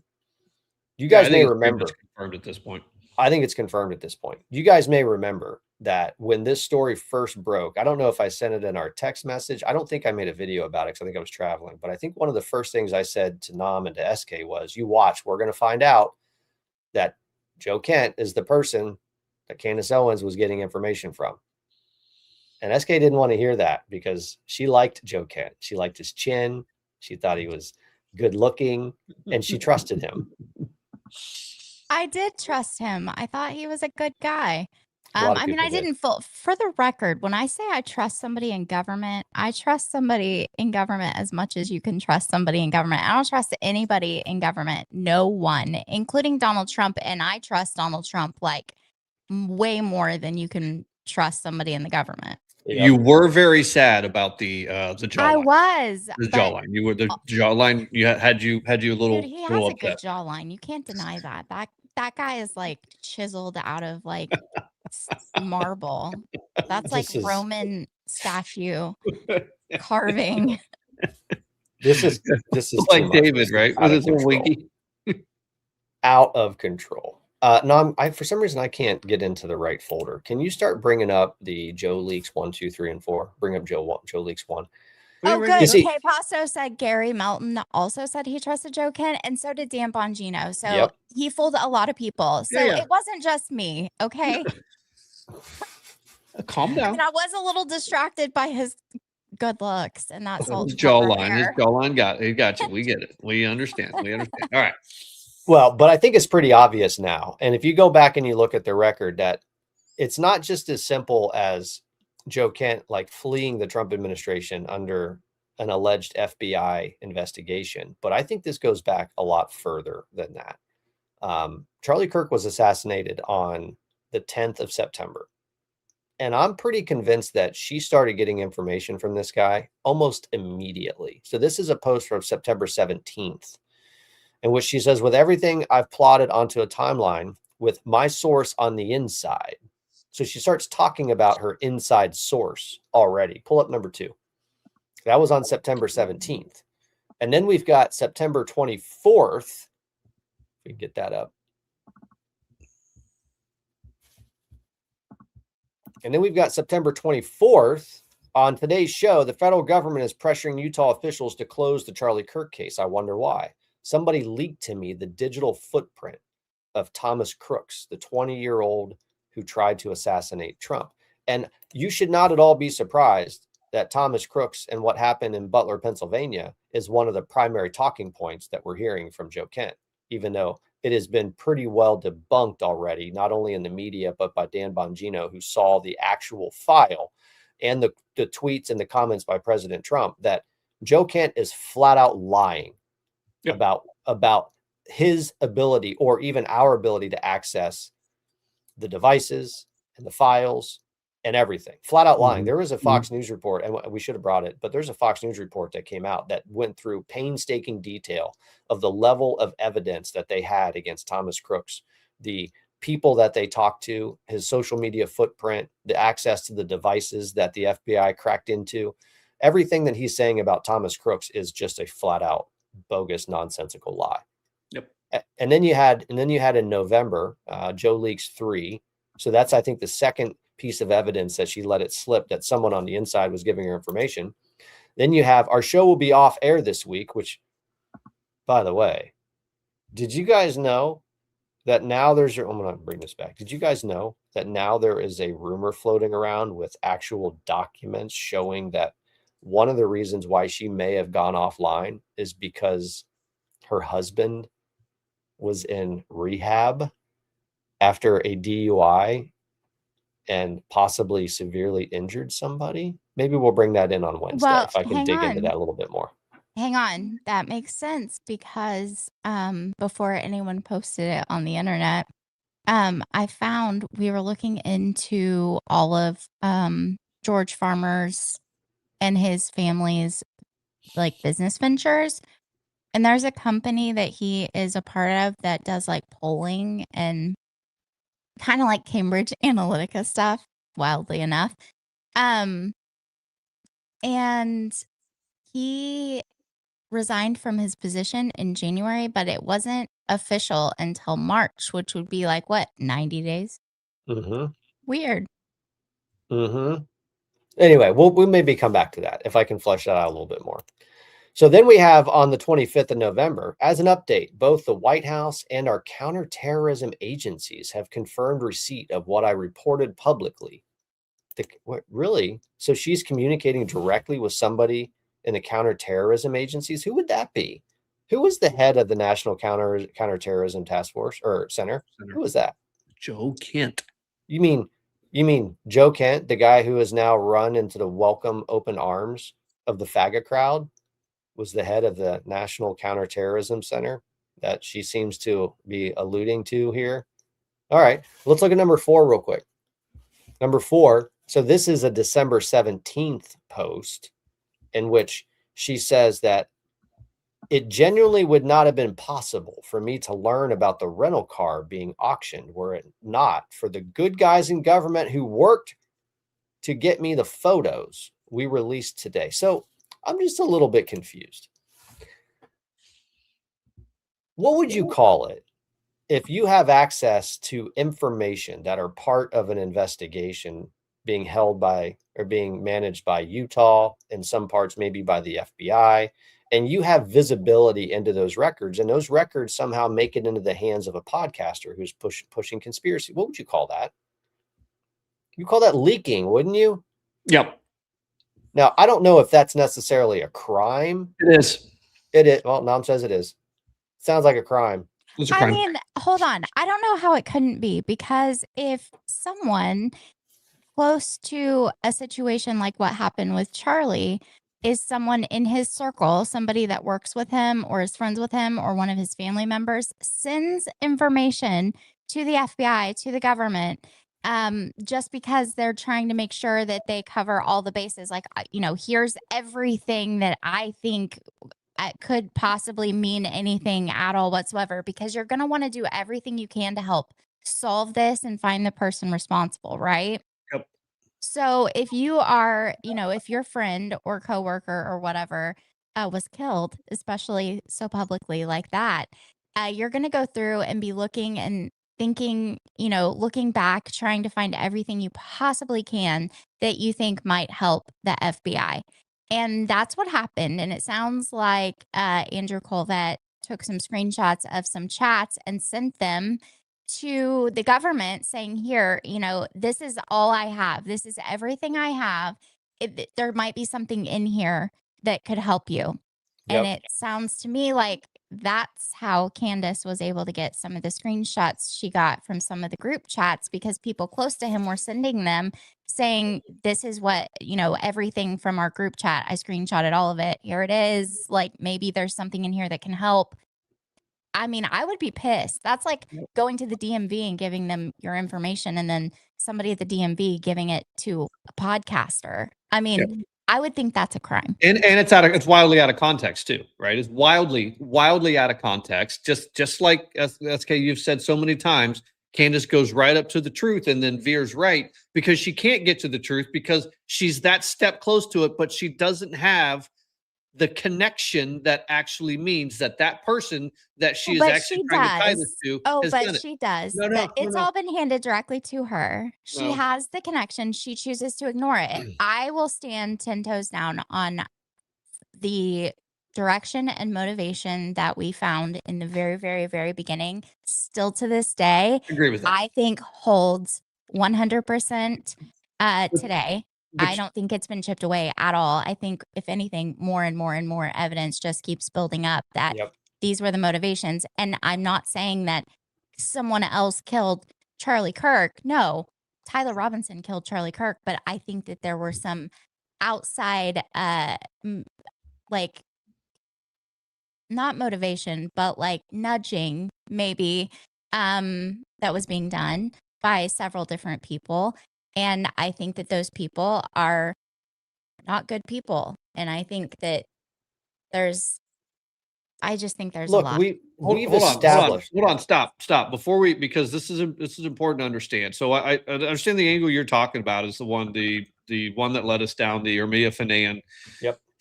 You guys may remember.
It's confirmed at this point.
I think it's confirmed at this point. You guys may remember that when this story first broke, I don't know if I sent it in our text message. I don't think I made a video about it because I think I was traveling. But I think one of the first things I said to Nom and to SK was, you watch, we're going to find out that Joe Kent is the person that Candace Owens was getting information from. And SK didn't want to hear that because she liked Joe Kent. She liked his chin. She thought he was good looking and she trusted him.
I did trust him. I thought he was a good guy.
I
mean, I didn't for the record, when I say I trust somebody in government, I trust somebody in government as much as you can trust somebody in government. I don't trust anybody in government. No one, including Donald Trump. And I trust Donald Trump like way more than you can trust somebody in the government.
Yep.
You were very sad about the jawline.
I was
the jawline. You were the jawline. You had you a little.
Dude, he has
little
a good jawline. You can't deny that. That guy is like chiseled out of like marble. That's like Roman statue carving.
This is
like David, right? With his little winky.
Out of control. No, for some reason I can't get into the right folder. Can you start bringing up the Joe Leaks 1, 2, 3, and 4? Bring up Joe Leaks 1.
Oh, good. K Pasto said Gary Melton also said he trusted Joe Kent, and so did Dan Bongino. So he fooled a lot of people. So it wasn't just me. Okay.
Calm down.
I mean, I was a little distracted by his good looks and that
his jawline. His jawline got you. We get it. We understand. We understand. All right.
Well, but I think it's pretty obvious now. And if you go back and you look at the record, that it's not just as simple as Joe Kent like fleeing the Trump administration under an alleged FBI investigation, but I think this goes back a lot further than that. Charlie Kirk was assassinated on the 10th of September. And I'm pretty convinced that she started getting information from this guy almost immediately. So this is a post from September 17th, in which she says, with everything I've plotted onto a timeline with my source on the inside. So she starts talking about her inside source already. Pull up number 2. That was on September 17th. And then we've got September 24th. We can get that up. And then we've got September 24th. On today's show, the federal government is pressuring Utah officials to close the Charlie Kirk case. I wonder why. Somebody leaked to me the digital footprint of Thomas Krooks, the 20-year-old who tried to assassinate Trump. And you should not at all be surprised that Thomas Krooks and what happened in Butler, Pennsylvania is one of the primary talking points that we're hearing from Joe Kent, even though it has been pretty well debunked already, not only in the media, but by Dan Bongino, who saw the actual file and the tweets and the comments by President Trump, that Joe Kent is flat out lying about his ability, or even our ability, to access the devices and the files and everything. Flat out lying. There was a Fox News report, and we should have brought it, but there's a Fox News report that came out that went through painstaking detail of the level of evidence that they had against Thomas Krooks, the people that they talked to, his social media footprint, the access to the devices that the FBI cracked into. Everything that he's saying about Thomas Krooks is just a flat out bogus, nonsensical lie.
Yep.
And then you had in November, Joe Leaks 3. So that's, I think, the second piece of evidence that she let it slip, that someone on the inside was giving her information. Then you have, our show will be off air this week, which, by the way, did you guys know that now there's I'm going to bring this back. Did you guys know that now there is a rumor floating around with actual documents showing that one of the reasons why she may have gone offline is because her husband was in rehab after a DUI and possibly severely injured somebody? Maybe we'll bring that in on Wednesday, if I can dig into that a little bit more.
Hang on. That makes sense, because before anyone posted it on the internet, I found, we were looking into all of George Farmer's and his family's like business ventures. And there's a company that he is a part of that does like polling and kind of like Cambridge Analytica stuff, wildly enough. And he resigned from his position in January, but it wasn't official until March, which would be like, what, 90 days? Weird.
Anyway, we'll maybe come back to that if I can flesh that out a little bit more. So then we have on the 25th of November, as an update, both the White House and our counterterrorism agencies have confirmed receipt of what I reported publicly. What, really? So she's communicating directly with somebody in the counterterrorism agencies? Who would that be? Who was the head of the National Counterterrorism Task Force or Center? Who was that?
Joe Kent.
You mean Joe Kent, the guy who has now run into the welcome open arms of the FAGA crowd, was the head of the National Counterterrorism Center that she seems to be alluding to here? All right, let's look at number 4 real quick. Number 4. So this is a December 17th post in which she says that it genuinely would not have been possible for me to learn about the rental car being auctioned were it not for the good guys in government who worked to get me the photos we released today. So I'm just a little bit confused. What would you call it if you have access to information that are part of an investigation being held by or being managed by Utah, in some parts maybe by the FBI, and you have visibility into those records, and those records somehow make it into the hands of a podcaster who's pushing conspiracy, what would you call that? You call that leaking, wouldn't you?
Yep.
Now, I don't know if that's necessarily a crime.
It is.
It is. Well, Nom says it is. Sounds like a crime.
It's a crime.
I mean, hold on. I don't know how it couldn't be, because if someone close to a situation like what happened with Charlie is someone in his circle, somebody that works with him or is friends with him or one of his family members, sends information to the FBI, to the government, just because they're trying to make sure that they cover all the bases. Like, here's everything that I think could possibly mean anything at all whatsoever, because you're going to want to do everything you can to help solve this and find the person responsible, right?
Yep.
So if you are, if your friend or coworker or whatever was killed, especially so publicly like that, you're going to go through and be looking and thinking, looking back, trying to find everything you possibly can that you think might help the FBI. And that's what happened. And it sounds like Andrew Colvett took some screenshots of some chats and sent them to the government saying, here, this is all I have. This is everything I have. There might be something in here that could help you. Yep. And it sounds to me like that's how Candace was able to get some of the screenshots she got from some of the group chats, because people close to him were sending them saying, this is what, everything from our group chat. I screenshotted all of it. Here it is. Like, maybe there's something in here that can help. I mean, I would be pissed. That's like going to the DMV and giving them your information, and then somebody at the DMV giving it to a podcaster. I mean, I would think that's a crime.
And it's wildly out of context too, right? It's wildly out of context. Just like SK, you've said so many times, Candace goes right up to the truth and then veers right, because she can't get to the truth because she's that step close to it, but she doesn't have the connection that actually means that person that she is actually trying to tie this to.
Oh, but she does. It's all been handed directly to her. She has the connection. She chooses to ignore it. I will stand 10 toes down on the direction and motivation that we found in the very, very, very beginning. Still to this day,
agree with that.
I think holds 100% today. I don't think it's been chipped away at all. I think, if anything, more and more and more evidence just keeps building up that these were the motivations. And I'm not saying that someone else killed Charlie Kirk. No, Tyler Robinson killed Charlie Kirk. But I think that there were some outside, like, not motivation, but like nudging, maybe, that was being done by several different people. And I think that those people are not good people. And I think that I just think there's a lot.
We've established.
Hold on, stop. Before because this is important to understand. So I understand the angle you're talking about is the one that led us down the Urmia Fanan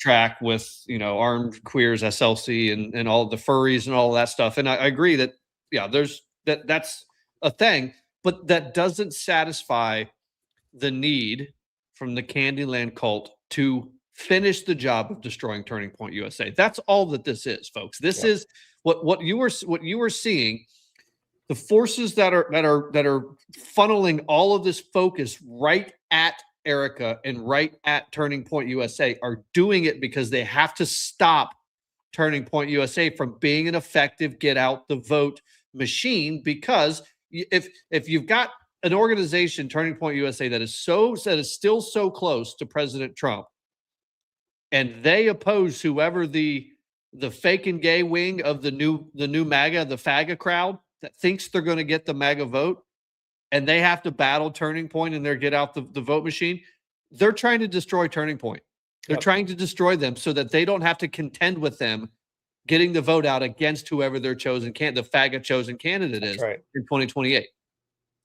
track with, armed queers, SLC, and all of the furries and all of that stuff. And I agree that, that's a thing, but that doesn't satisfy the need from the Candyland cult to finish the job of destroying Turning Point USA. That's all that this is, folks. This is what you were seeing. The forces that are funneling all of this focus right at Erica and right at Turning Point USA are doing it because they have to stop Turning Point USA from being an effective get out the vote machine. Because if you've got an organization, Turning Point USA, that is still so close to President Trump, and they oppose whoever the fake and gay wing of the new MAGA, the FAGA crowd that thinks they're going to get the MAGA vote, and they have to battle Turning Point in their get out the vote machine. They're trying to destroy Turning Point. They're trying to destroy them so that they don't have to contend with them getting the vote out against whoever their chosen the FAGA chosen candidate is in 2028.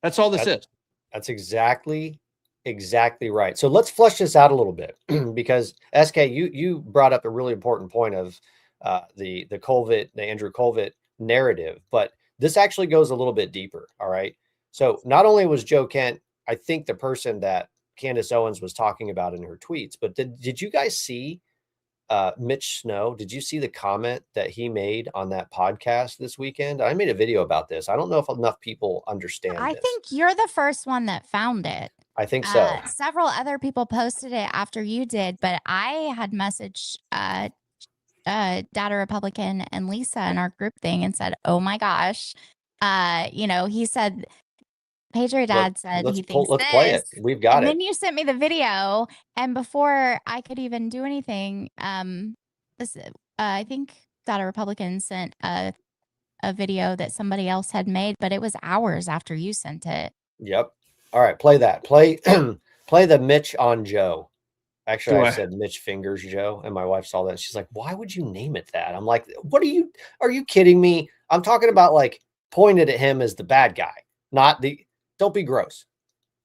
That's all this is. That's
exactly right. So let's flush this out a little bit because SK, you brought up a really important point of the Andrew Colvett narrative, but This actually goes a little bit deeper. All right. So not only was Joe Kent, I think, the person that Candace Owens was talking about in her tweets, but did you guys see Mitch Snow? Did you see the comment that he made on that podcast this weekend? I made a video about this. I don't know if enough people understand
I
this.
think you're the first one that found it.
I think so.
Several other people posted it after you did, but I had messaged Data Republican and Lisa in our group thing and said, "Oh my gosh," he said, PatriotDad said he thinks
let's play it. We've got it.
And then you sent me the video, and before I could even do anything, I think Data Republican sent a video that somebody else had made, but it was hours after you sent it.
Yep. All right, play that. Play the Mitch on Joe. Actually, I said Mitch Fingers Joe, and my wife saw that. And she's like, "Why would you name it that?" I'm like, "What are you kidding me? I'm talking about like pointed at him as the bad guy, not the. Don't be gross."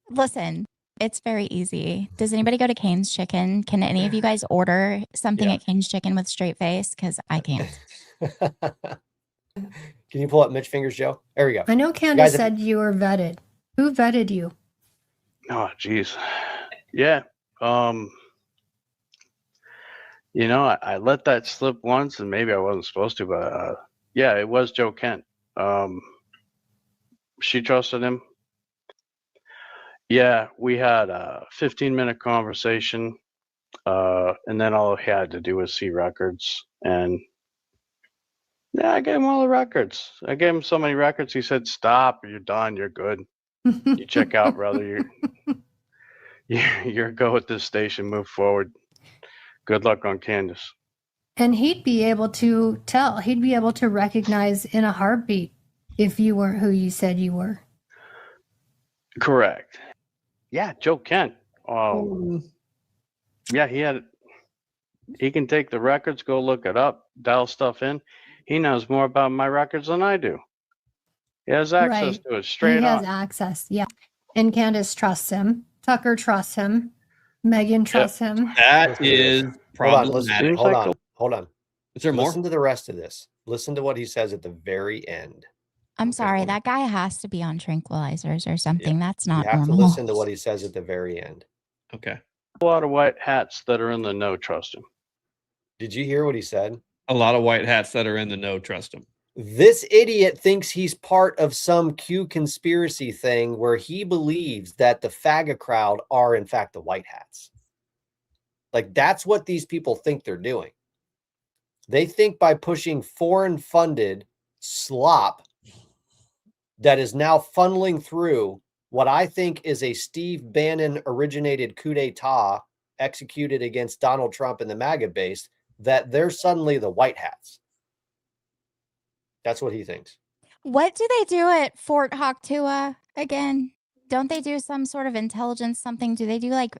Listen, it's very easy. Does anybody go to Cane's Chicken? Can any of you guys order something at Cane's Chicken with straight face? Because I can't.
Can you pull up Mitch Fingers Joe? There we go.
I know Candace said you were vetted. Who vetted you?
Oh, geez. Yeah. I let that slip once, and maybe I wasn't supposed to, but yeah, it was Joe Kent. She trusted him. Yeah, we had a 15-minute conversation, and then all he had to do was see records. And yeah, I gave him all the records. I gave him so many records. He said, "Stop, you're done, you're good. You check out, brother. You're a go at this station. Move forward. Good luck on Candace."
And he'd be able to tell. He'd be able to recognize in a heartbeat if you were who you said you were.
Correct. Yeah, Joe Kent. Yeah, he can take the records, go look it up, dial stuff in. He knows more about my records than I do. He has access to it straight
He
up.
has access, yeah. And Candace trusts him. Tucker trusts him. Megyn trusts him.
That is problematic.
Hold on.
Is there more?
Listen to the rest of this. Listen to what he says at the very end.
I'm sorry, that guy has to be on tranquilizers or something.
Yeah.
That's not
You have
normal.
to listen to what he says at the very end.
Okay.
A lot of white hats that are in the know trust him.
Did you hear what he said?
A lot of white hats that are in the know trust him.
This idiot thinks he's part of some Q conspiracy thing where he believes that the FAGA crowd are, in fact, the white hats. Like, that's what these people think they're doing. They think by pushing foreign-funded slop that is now funneling through what I think is a Steve Bannon-originated coup d'etat executed against Donald Trump and the MAGA base, that they're suddenly the white hats. That's what he thinks.
What do they do at Fort Hawktua again? Don't they do some sort of intelligence something? Do they do like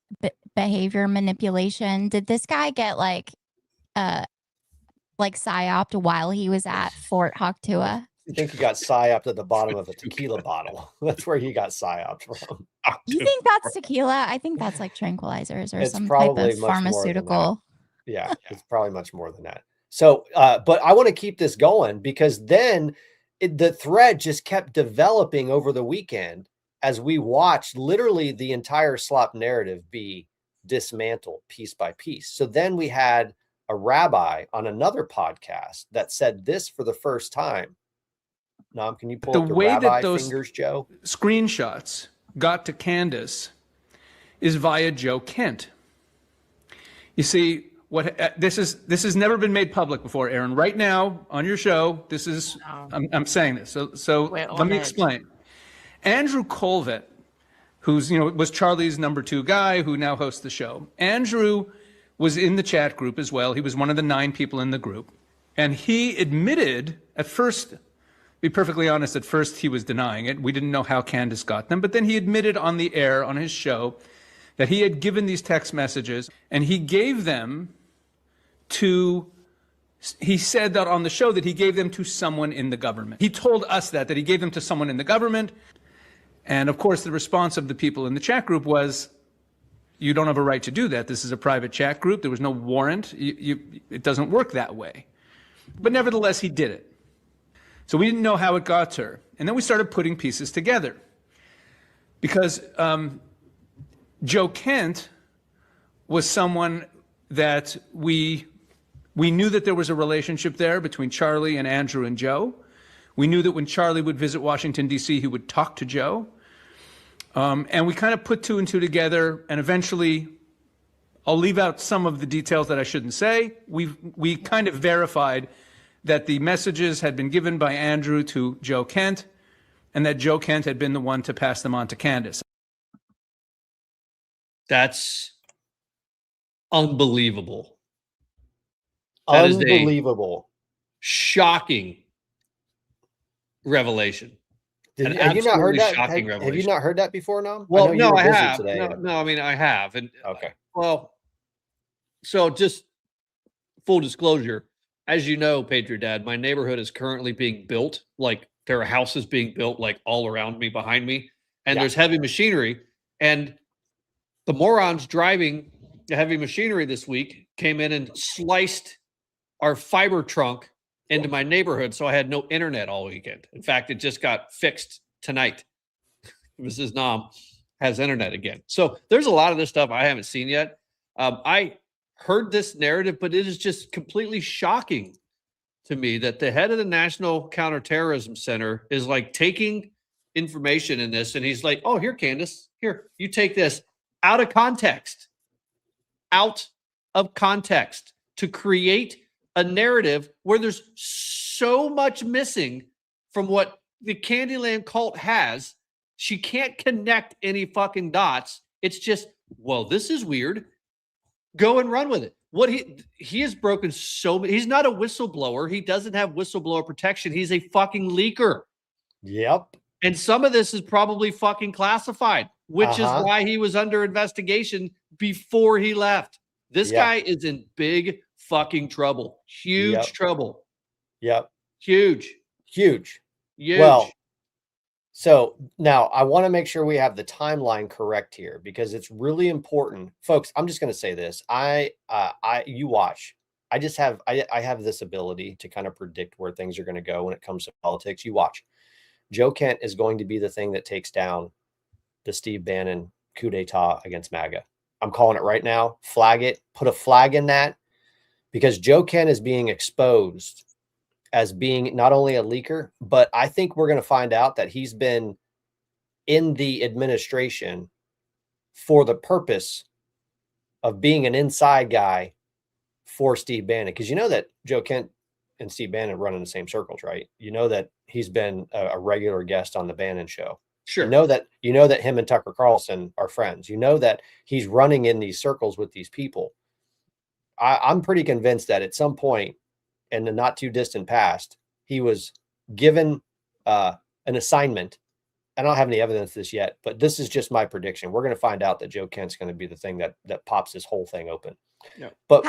behavior manipulation? Did this guy get like psyoped while he was at Fort Hawktua?
I think he got psyoped at the bottom of a tequila bottle. That's where he got psyoped from.
You think that's tequila? I think that's like tranquilizers or
It's
some type
probably
of
much more than
pharmaceutical.
Yeah, it's probably much more than that. So, but I want to keep this going because then the thread just kept developing over the weekend as we watched literally the entire Slop narrative be dismantled piece by piece. So then we had a rabbi on another podcast that said this for the first time. Nom, can you pull up the
way
rabbi
that those
fingers, Joe?
Screenshots got to Candace is via Joe Kent. You see, this has never been made public before, Aaron. Right now on your show, this is I'm saying this. So let me explain. Andrew Colvett, who's was Charlie's -- 2 guy who now hosts the show. Andrew was in the chat group as well. He was one of the 9 people in the group, and he admitted at first. Be perfectly honest, at first he was denying it. We didn't know how Candace got them, but then he admitted on the air on his show that he had given these text messages and he gave them he said that on the show that he gave them to someone in the government. He told us that he gave them to someone in the government. And of course, the response of the people in the chat group was, you don't have a right to do that. This is a private chat group. There was no warrant. It doesn't work that way. But nevertheless, he did it. So we didn't know how it got to her. And then we started putting pieces together. Because Joe Kent was someone that we knew that there was a relationship there between Charlie and Andrew and Joe. We knew that when Charlie would visit Washington, D.C., he would talk to Joe. And we kind of put two and two together, and eventually, I'll leave out some of the details that I shouldn't say. We kind of verified that the messages had been given by Andrew to Joe Kent, and that Joe Kent had been the one to pass them on to Candace.
That's unbelievable. That is
unbelievable.
Shocking revelation.
Have you not heard that?
Shocking
Have you
revelation.
not heard that before, Nom?
Well, no, I
busy
have.
today.
No, I mean, I have. And
Okay.
well, so just full disclosure, as you know, PatriotDad, my neighborhood is currently being built. Like there are houses being built like all around me, behind me, and there's heavy machinery. And the morons driving the heavy machinery this week came in and sliced our fiber trunk into my neighborhood, so I had no internet all weekend. In fact, it just got fixed tonight. Mrs. Nom has internet again. So there's a lot of this stuff I haven't seen yet. I heard this narrative, but it is just completely shocking to me that the head of the National Counterterrorism Center is like taking information in this, and he's like, "Oh, here, Candace, here, you take this," out of context to create a narrative where there's so much missing from what the Candyland cult has. She can't connect any fucking dots. It's just, well, this is weird. Go and run with it. What he has broken so many. He's not a whistleblower. He doesn't have whistleblower protection. He's a fucking leaker.
Yep.
And some of this is probably fucking classified, which is why he was under investigation before he left. This guy is in big fucking trouble. Huge trouble.
Yep.
Huge.
Well, so now I want to make sure we have the timeline correct here, because it's really important, folks. I'm just going to say this. You watch. I have this ability to kind of predict where things are going to go when it comes to politics. You watch. Joe Kent is going to be the thing that takes down the Steve Bannon coup d'etat against MAGA. I'm calling it right now. Flag it. Put a flag in that, because Joe Kent is being exposed as being not only a leaker, but I think we're going to find out that he's been in the administration for the purpose of being an inside guy for Steve Bannon. Because you know that Joe Kent and Steve Bannon run in the same circles, right? You know that he's been a regular guest on the Bannon show.
Sure.
You know that him and Tucker Carlson are friends. You know that he's running in these circles with these people. I'm pretty convinced that at some point in the not too distant past, he was given an assignment. I don't have any evidence of this yet, but this is just my prediction. We're going to find out that Joe Kent's going to be the thing that pops this whole thing open.
Yeah.
But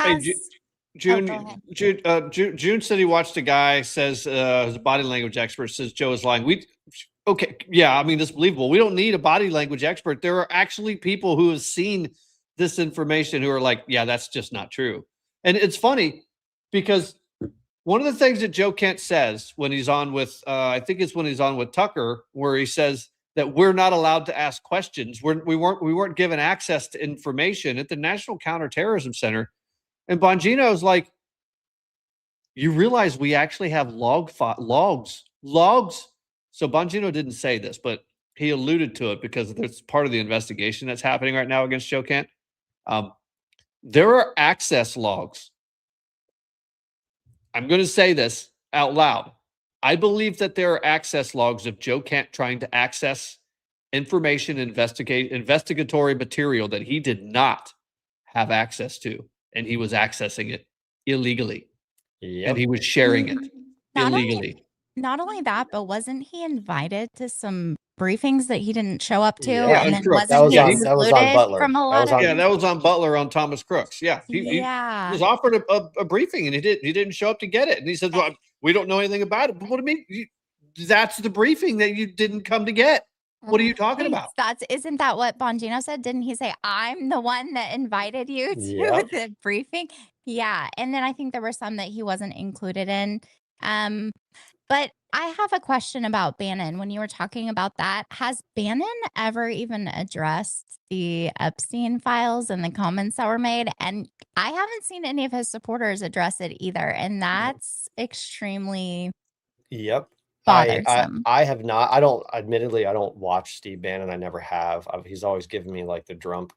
June said he watched a guy, says his body language expert says Joe is lying. Okay, yeah, I mean, it's believable. We don't need a body language expert. There are actually people who have seen this information who are like, yeah, that's just not true. And it's funny because one of the things that Joe Kent says when he's on with, I think it's when he's on with Tucker, where he says that we're not allowed to ask questions. We weren't given access to information at the National Counterterrorism Center. And Bongino's like, you realize we actually have logs. So Bongino didn't say this, but he alluded to it because it's part of the investigation that's happening right now against Joe Kent. There are access logs. I'm going to say this out loud. I believe that there are access logs of Joe Kent trying to access information, investigatory material that he did not have access to, and he was accessing it illegally.
Yep.
And he was sharing it illegally.
Not only that, but wasn't he invited to some briefings that he didn't show up to?
Yeah,
and then
correct.
wasn't he
that was on
excluded
Butler.
from a lot of
That was on Butler on Thomas Krooks. Yeah. He
yeah.
was offered a briefing and he didn't show up to get it. And he said, well, we don't know anything about it. But what do you mean? That's the briefing that you didn't come to get. What are you talking about?
Isn't that what Bongino said? Didn't he say, I'm the one that invited you to the briefing? Yeah. And then I think there were some that he wasn't included in. But I have a question about Bannon. When you were talking about that, has Bannon ever even addressed the Epstein files and the comments that were made? And I haven't seen any of his supporters address it either. And that's extremely
Yep.
bothersome.
I have not. I don't. Admittedly, I don't watch Steve Bannon. I never have. He's always given me like the drunk,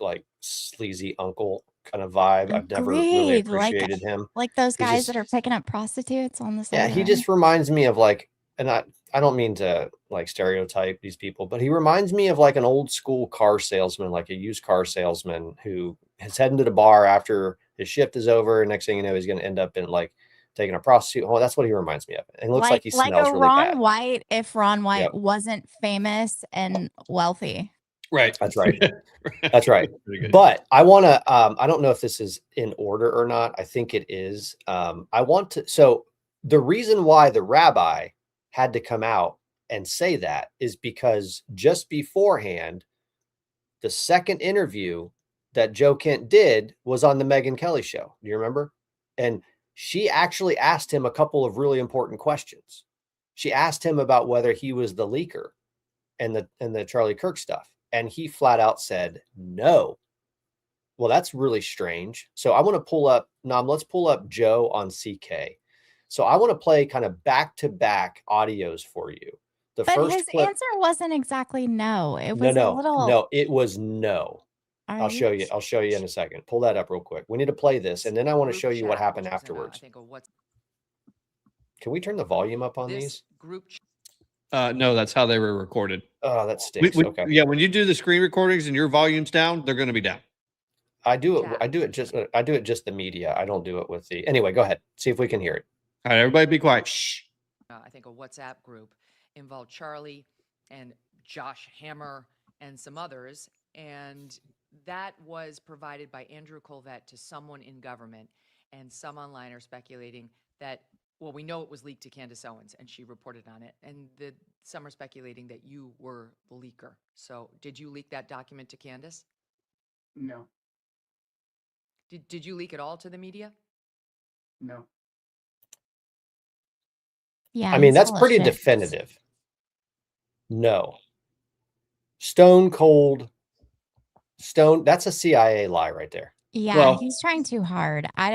like sleazy uncle kind of vibe. I've never really
Agreed. Like-
appreciated him.
Like those
He's
guys
just-
that are picking up prostitutes on the side.
Yeah,
of
he
the
just reminds me of like, and I don't mean to like stereotype these people, but he reminds me of like an old school car salesman, like a used car salesman who is heading to the bar after his shift is over. And next thing you know, he's going to end up in like taking a prostitute. Oh, that's what he reminds me of. And it looks like he smells
a
really
Ron
bad.
White if Ron White
Yep.
wasn't famous and wealthy.
Right.
That's right. That's right.
Pretty good.
But I want to, I don't know if this is in order or not. I think it is. I want to, so the reason why the rabbi had to come out and say that is because just beforehand, the second interview that Joe Kent did was on the Megyn Kelly show. Do you remember? And she actually asked him a couple of really important questions. She asked him about whether he was the leaker and the Charlie Kirk stuff. And he flat out said no. Well, that's really strange. So I want to pull up, let's pull up Joe on CK. So I want to play kind of back-to-back audios for you. The
But
first
his
clip,
answer wasn't exactly no. It was a little.
no, it was no.
All
I'll show you.
right.
I'll show you in a second. Pull that up real quick. We need to play this, and then I want to show you what happened afterwards. Can we turn the volume up on these?
No, that's how they were recorded.
Oh, that stinks. Okay.
Yeah, when you do the screen recordings and your volume's down, they're going to be down.
I do it just the media. I don't do it with the. Anyway, go ahead. See if we can hear it.
All right, everybody be quiet. Shh.
I think a WhatsApp group involved Charlie and Josh Hammer and some others. And that was provided by Andrew Colvett to someone in government. And some online are speculating that, well, we know it was leaked to Candace Owens and she reported on it. And some are speculating that you were the leaker. So did you leak that document to Candace?
No,
Did you leak it all to the media?
no.
Yeah.
I mean,
he's
that's
full of
pretty
shit.
definitive. No. Stone cold. That's a CIA lie right there.
Yeah,
Well-
he's trying too hard. I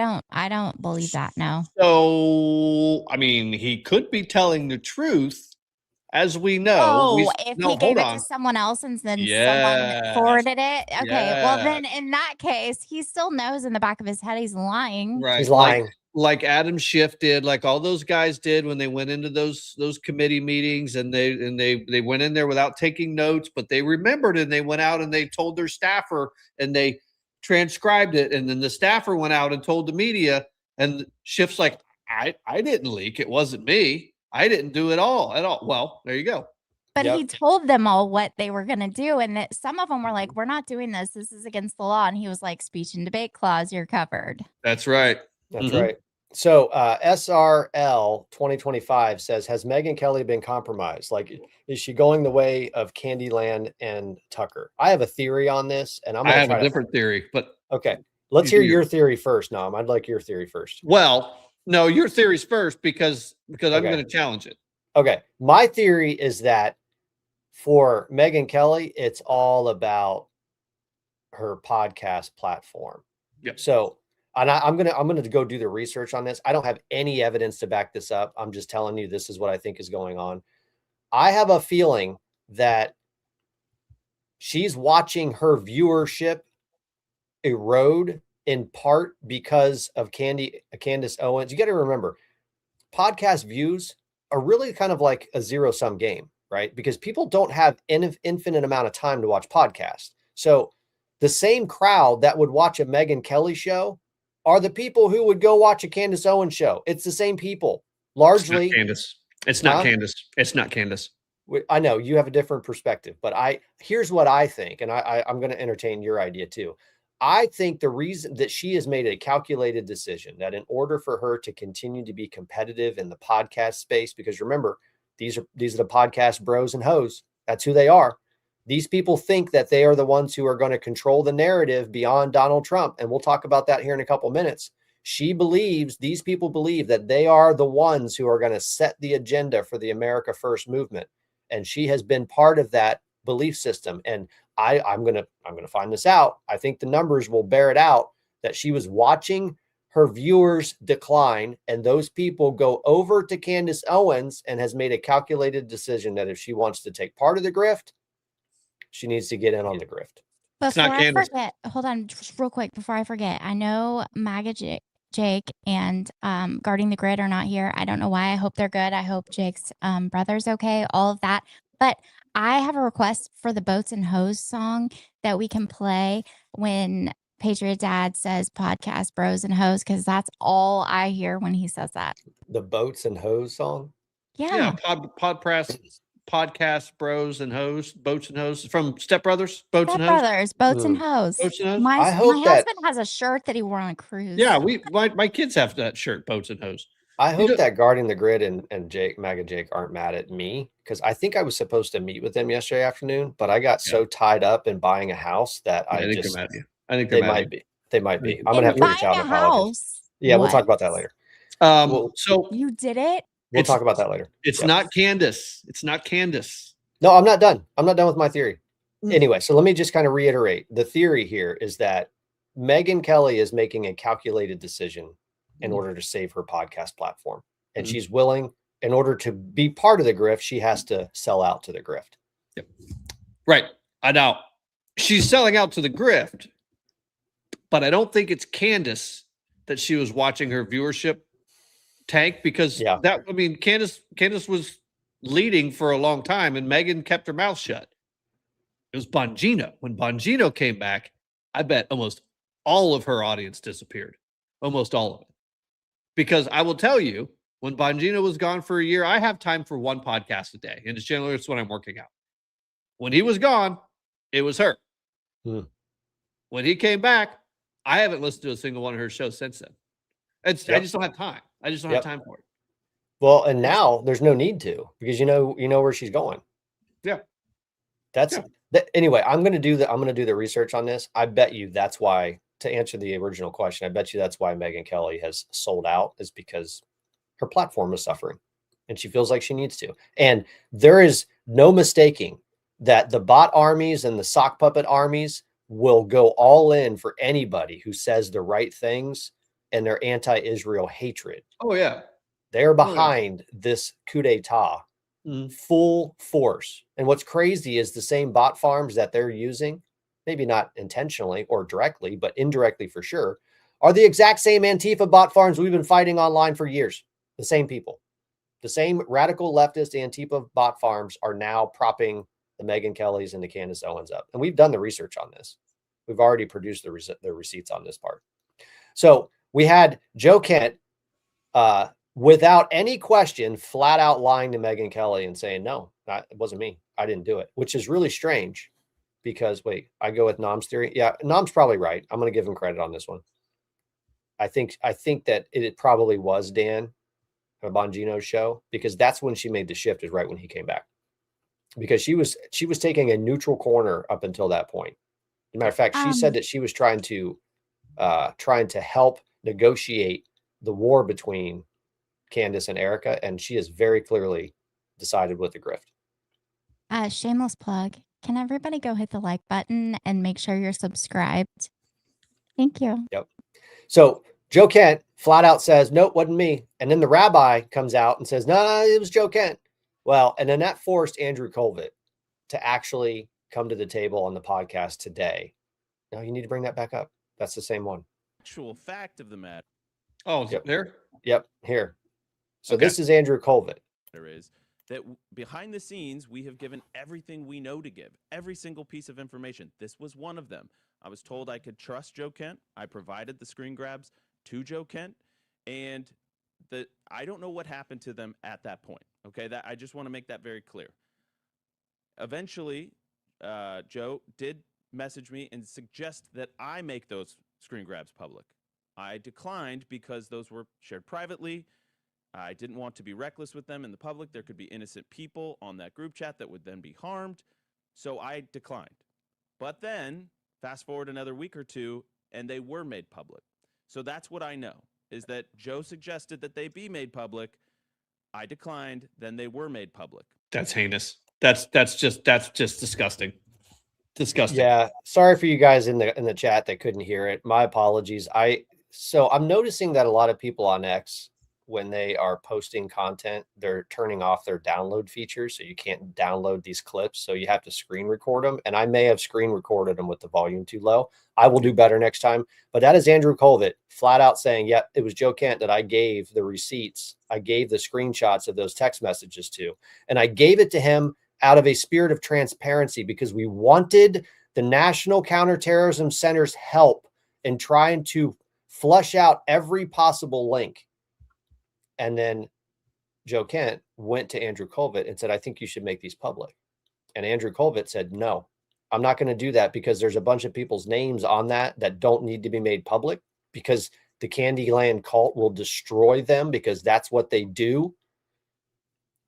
don't believe that. No.
So, I mean, he could be telling the truth, as we know.
Oh, if
no,
he gave
hold
it
on.
to someone else and then
Yes.
someone forwarded it. Okay. Well,
Yes.
then in that case, he still knows in the back of his head he's lying.
Right.
He's lying.
Like Adam Schiff did, like all those guys did when they went into those committee meetings and they went in there without taking notes, but they remembered and they went out and they told their staffer and they transcribed it, and then the staffer went out and told the media, and Schiff's like, I didn't leak, it wasn't me, I didn't do it all at all. Well, there you go.
But
Yep.
he told them all what they were going to do. And that some of them were like, we're not doing this. This is against the law. And he was like, speech and debate clause, you're covered.
That's right.
That's
Mhm.
right. So SRL 2025 says, has Megyn Kelly been compromised? Like, is she going the way of Candyland and Tucker? I have a theory on this, and I'm
I
going
have
to
a
try to.
different theory, but
Okay, let's
You
hear
do
your
yours.
theory first, Nom. I'd like your theory first.
well, no, your theory's first because I'm
Okay.
going to challenge it.
Okay, my theory is that for Megyn Kelly, it's all about her podcast platform.
Yep.
So, and I'm gonna go do the research on this. I don't have any evidence to back this up. I'm just telling you this is what I think is going on. I have a feeling that she's watching her viewership erode in part because of Candace Owens. You got to remember, podcast views are really kind of like a zero-sum game, right? Because people don't have an infinite amount of time to watch podcasts. So the same crowd that would watch a Megyn Kelly show are the people who would go watch a Candace Owens show. It's the same people, largely.
It's not Candace. It's not
Huh?
Candace. It's not Candace.
I know you have a different perspective, but here's what I think, and I'm going to entertain your idea too. I think the reason that she has made a calculated decision that in order for her to continue to be competitive in the podcast space, because remember, these are the podcast bros and hoes. That's who they are. These people think that they are the ones who are going to control the narrative beyond Donald Trump. And we'll talk about that here in a couple minutes. these people believe that they are the ones who are going to set the agenda for the America First movement. And she has been part of that belief system. And I'm going to find this out. I think the numbers will bear it out that she was watching her viewers decline, and those people go over to Candace Owens and has made a calculated decision that if she wants to take part of the grift, she needs to get in on the grift.
Before I forget, hold on just real quick before I forget. I know MAGA Jake and Guarding the Grid are not here. I don't know why. I hope they're good. I hope Jake's brother's okay, all of that. But I have a request for the Boats and Hose song that we can play when PatriotDad says podcast bros and hoes, because that's all I hear when he says that.
The Boats and Hose song?
Yeah.
Podcast bros and hoes, boats and hoes from Step Brothers, boats and hoes.
Brothers, boats and hoes.
Boats and hoes.
My husband has a shirt that he wore on a cruise.
Yeah, my kids have that shirt, boats and hoes.
I hope that Guarding the Grid and MAGA Jake aren't mad at me, because I think I was supposed to meet with them yesterday afternoon, but I got so tied up in buying a house that I think they're mad at you. I think they might be. They might be. I'm gonna have to reach out and apologize. Yeah, we'll talk about that later.
So
you did it.
We'll talk about that later.
It's not Candace. It's not Candace.
No, I'm not done. I'm not done with my theory. Anyway, so let me just kind of reiterate. The theory here is that Megyn Kelly is making a calculated decision in order to save her podcast platform. And she's willing, in order to be part of the grift, she has to sell out to the grift.
Yep. Right. I know. She's selling out to the grift, but I don't think it's Candace that she was watching her viewership tank, because Candace was leading for a long time and Megyn kept her mouth shut. It was Bongino. When Bongino came back, I bet almost all of her audience disappeared. Almost all of it. Because I will tell you, when Bongino was gone for a year, I have time for one podcast a day. And it's generally when I'm working out. When he was gone, it was her. When he came back, I haven't listened to a single one of her shows since then. I just don't have time. I just don't have time for it.
Well, and now there's no need to, because you know where she's going.
Yeah.
Anyway, I'm going to do the research on this. I bet you that's why, to answer the original question, I bet you that's why Megyn Kelly has sold out, is because her platform is suffering and she feels like she needs to. And there is no mistaking that the bot armies and the sock puppet armies will go all in for anybody who says the right things and their anti-Israel hatred.
Oh, yeah.
They're behind this coup d'etat full force. And what's crazy is the same bot farms that they're using, maybe not intentionally or directly, but indirectly for sure, are the exact same Antifa bot farms we've been fighting online for years. The same people. The same radical leftist Antifa bot farms are now propping the Megyn Kellys and the Candace Owens up. And we've done the research on this. We've already produced the receipts on this part. So we had Joe Kent, without any question, flat out lying to Megyn Kelly and saying, no, it wasn't me. I didn't do it, which is really strange because, wait, I go with Nom's theory. Yeah, Nom's probably right. I'm going to give him credit on this one. I think that it probably was Dan Bongino's show, because that's when she made the shift, is right when he came back, because she was taking a neutral corner up until that point. As a matter of fact, she said that she was trying to help negotiate the war between Candace and Erica, and she has very clearly decided with the grift.
Shameless plug. Can everybody go hit the like button and make sure you're subscribed? Thank you.
Yep. So Joe Kent flat out says, nope, wasn't me. And then the rabbi comes out and says, no, it was Joe Kent. Well, and then that forced Andrew Colvett to actually come to the table on the podcast today. Now you need to bring that back up. That's the same one.
Actual fact of the matter.
Oh, yep. There?
Yep, here. So this is Andrew Colvett.
There is that behind the scenes, we have given everything we know to give, every single piece of information. This was one of them. I was told I could trust Joe Kent. I provided the screen grabs to Joe Kent, and I don't know what happened to them at that point. Okay, that I just want to make that very clear. Eventually, Joe did message me and suggest that I make those screen grabs public. I declined because those were shared privately. I didn't want to be reckless with them in the public. There could be innocent people on that group chat that would then be harmed. So I declined. But then, fast forward another week or two, and they were made public. So that's what I know. is that Joe suggested that they be made public. I declined, then they were made public.
That's heinous. That's just disgusting. Disgusting.
Yeah. Sorry for you guys in the chat that couldn't hear it. My apologies. So I'm noticing that a lot of people on X, when they are posting content, they're turning off their download feature. So you can't download these clips. So you have to screen record them. And I may have screen recorded them with the volume too low. I will do better next time. But that is Andrew Colvett flat out saying, yep, it was Joe Kent that I gave the receipts. I gave the screenshots of those text messages to. And I gave it to him out of a spirit of transparency because we wanted the National Counterterrorism Center's help in trying to flush out every possible link. And then Joe Kent went to Andrew Colvett and said, I think you should make these public. And Andrew Colvett said, no, I'm not going to do that because there's a bunch of people's names on that don't need to be made public because the Candyland cult will destroy them because that's what they do.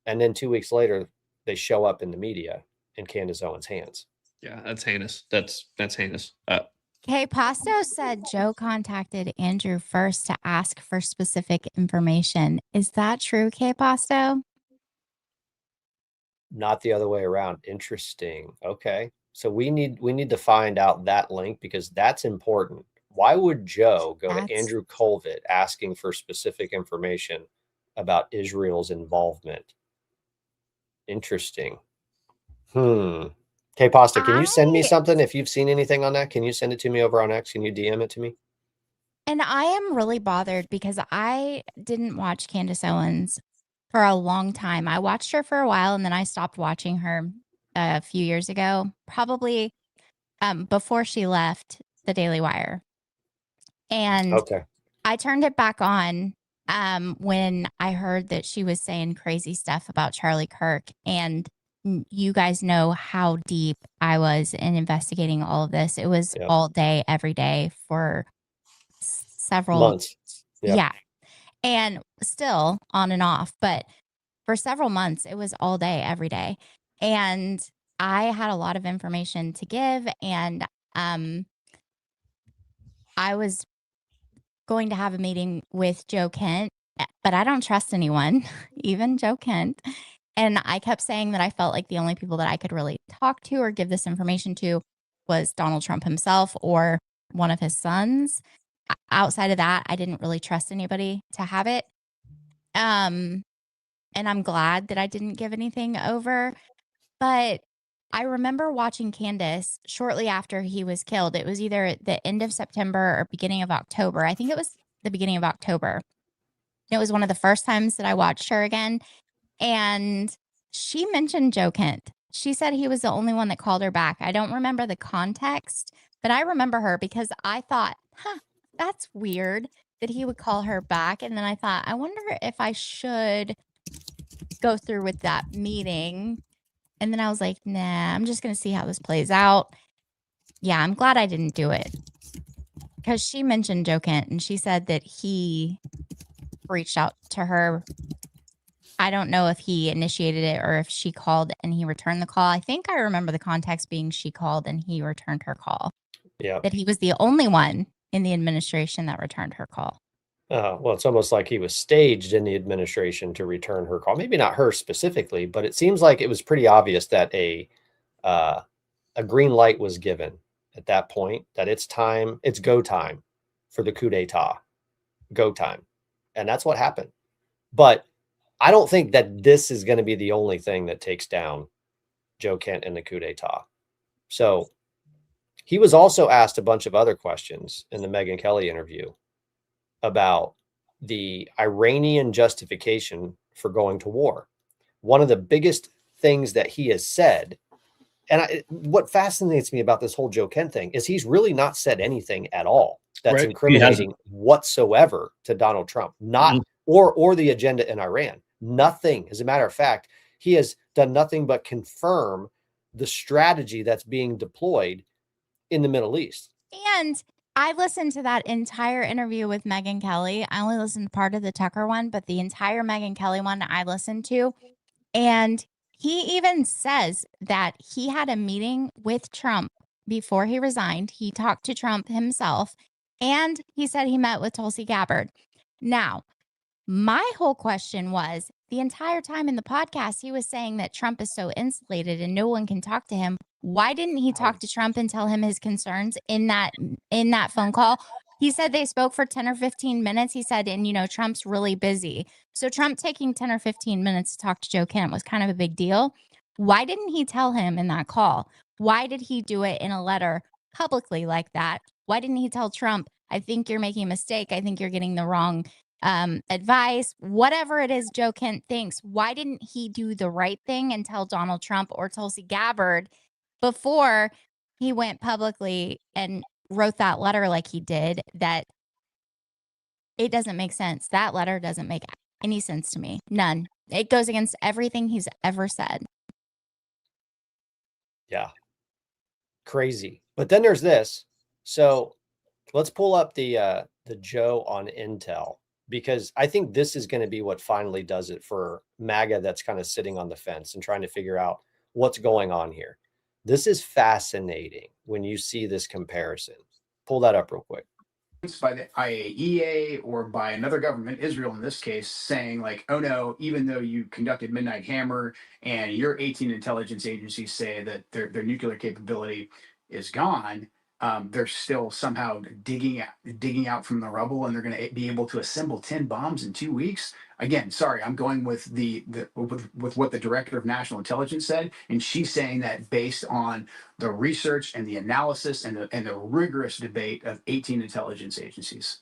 And then 2 weeks later, they show up in the media in Candace Owens' hands.
Yeah, that's heinous. That's heinous.
Okay, Pasto said Joe contacted Andrew first to ask for specific information. Is that true, K Pasto?
Not the other way around. Interesting. Okay. So we need to find out that link because that's important. Why would Joe go to Andrew Colvett asking for specific information about Israel's involvement? Interesting. Okay, Pasta, can you send me something if you've seen anything on that? Can you send it to me over on X? Can you DM it to me?
And I am really bothered because I didn't watch Candace Owens for a long time. I watched her for a while and then I stopped watching her a few years ago, probably before she left the Daily Wire. And I turned it back on when I heard that she was saying crazy stuff about Charlie Kirk. And you guys know how deep I was in investigating all of this. It was all day, every day for several
months.
Yeah. And still on and off. But for several months, it was all day, every day. And I had a lot of information to give. And I was going to have a meeting with Joe Kent, but I don't trust anyone, even Joe Kent. And I kept saying that I felt like the only people that I could really talk to or give this information to was Donald Trump himself or one of his sons. Outside of that, I didn't really trust anybody to have it. And I'm glad that I didn't give anything over. But I remember watching Candace shortly after he was killed. It was either at the end of September or beginning of October. I think it was the beginning of October. It was one of the first times that I watched her again. And she mentioned Joe Kent. She said he was the only one that called her back. I don't remember the context, but I remember her because I thought, that's weird that he would call her back. And then I thought, I wonder if I should go through with that meeting. And then I was like, nah, I'm just going to see how this plays out. Yeah, I'm glad I didn't do it. Because she mentioned Joe Kent and she said that he reached out to her. I don't know if he initiated it or if she called and he returned the call. I think I remember the context being she called and he returned her call.
Yeah.
That he was the only one in the administration that returned her call.
Well, it's almost like he was staged in the administration to return her call. Maybe not her specifically, but it seems like it was pretty obvious that a green light was given at that point, that it's time, it's go time for the coup d'etat. Go time. And that's what happened. But I don't think that this is going to be the only thing that takes down Joe Kent and the coup d'etat. So he was also asked a bunch of other questions in the Megyn Kelly interview about the Iranian justification for going to war. One of the biggest things that he has said, and what fascinates me about this whole Joe Kent thing is he's really not said anything at all that's incriminating whatsoever to Donald Trump, not or the agenda in Iran. Nothing. As a matter of fact, he has done nothing but confirm the strategy that's being deployed in the Middle East.
And I listened to that entire interview with Megyn Kelly. I only listened to part of the Tucker one, but the entire Megyn Kelly one I listened to. And he even says that he had a meeting with Trump before he resigned. He talked to Trump himself, and he said he met with Tulsi Gabbard. Now, my whole question was the entire time in the podcast, he was saying that Trump is so insulated and no one can talk to him. Why didn't he talk to Trump and tell him his concerns in that phone call? He said they spoke for 10 or 15 minutes. He said, and Trump's really busy. So Trump taking 10 or 15 minutes to talk to Joe Kent was kind of a big deal. Why didn't he tell him in that call? Why did he do it in a letter publicly like that? Why didn't he tell Trump, I think you're making a mistake. I think you're getting the wrong advice, whatever it is Joe Kent thinks. Why didn't he do the right thing and tell Donald Trump or Tulsi Gabbard before he went publicly and wrote that letter like he did? That it doesn't make sense. That letter doesn't make any sense to me. None. It goes against everything he's ever said.
Yeah. Crazy. But then there's this. So let's pull up the Joe on Intel, because I think this is going to be what finally does it for MAGA that's kind of sitting on the fence and trying to figure out what's going on here. This is fascinating when you see this comparison. Pull that up real quick.
By the IAEA or by another government, Israel in this case, saying like, oh no, even though you conducted Midnight Hammer and your 18 intelligence agencies say that their nuclear capability is gone, they're still somehow digging out from the rubble, and they're going to be able to assemble 10 bombs in 2 weeks. Again, sorry, I'm going with with what the director of national intelligence said, and she's saying that based on the research and the analysis and the rigorous debate of 18 intelligence agencies.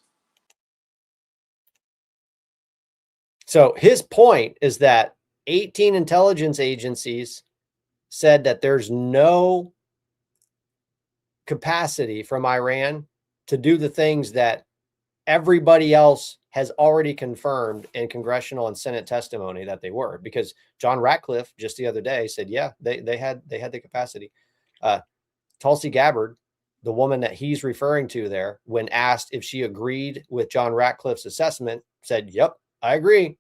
So his point is that 18 intelligence agencies said that there's no capacity from Iran to do the things that everybody else has already confirmed in congressional and Senate testimony that they were, because John Ratcliffe just the other day said, yeah, they had the capacity. Tulsi Gabbard, the woman that he's referring to there, when asked if she agreed with John Ratcliffe's assessment, said, yep, I agree.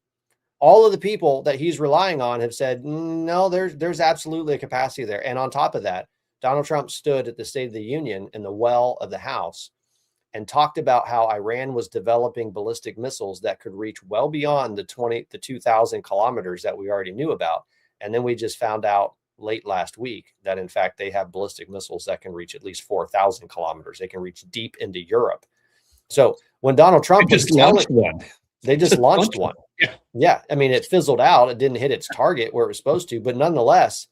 All of the people that he's relying on have said, no, there's absolutely a capacity there. And on top of that, Donald Trump stood at the State of the Union in the well of the House and talked about how Iran was developing ballistic missiles that could reach well beyond the 2,000 kilometers that we already knew about. And then we just found out late last week that, in fact, they have ballistic missiles that can reach at least 4,000 kilometers. They can reach deep into Europe. So when Donald Trump
they just launched one.
They just launched one.
Yeah.
Yeah. I mean, it fizzled out. It didn't hit its target where it was supposed to, but nonetheless,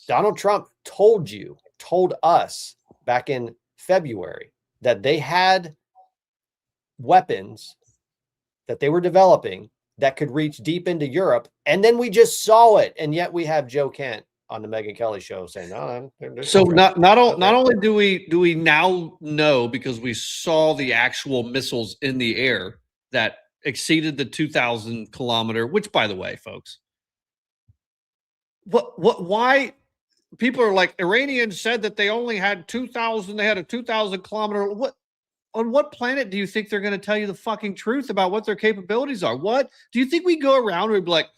Donald Trump told us back in February that they had weapons that they were developing that could reach deep into Europe. And then we just saw it. And yet we have Joe Kent on the Megyn Kelly show saying, no.
So not only do we now know, because we saw the actual missiles in the air that exceeded the 2,000 kilometer, which, by the way, folks, why people are like, Iranians said that they only had 2,000, they had a 2,000 kilometer. On what planet do you think they're going to tell you the fucking truth about what their capabilities are? What do you think we go around and be like,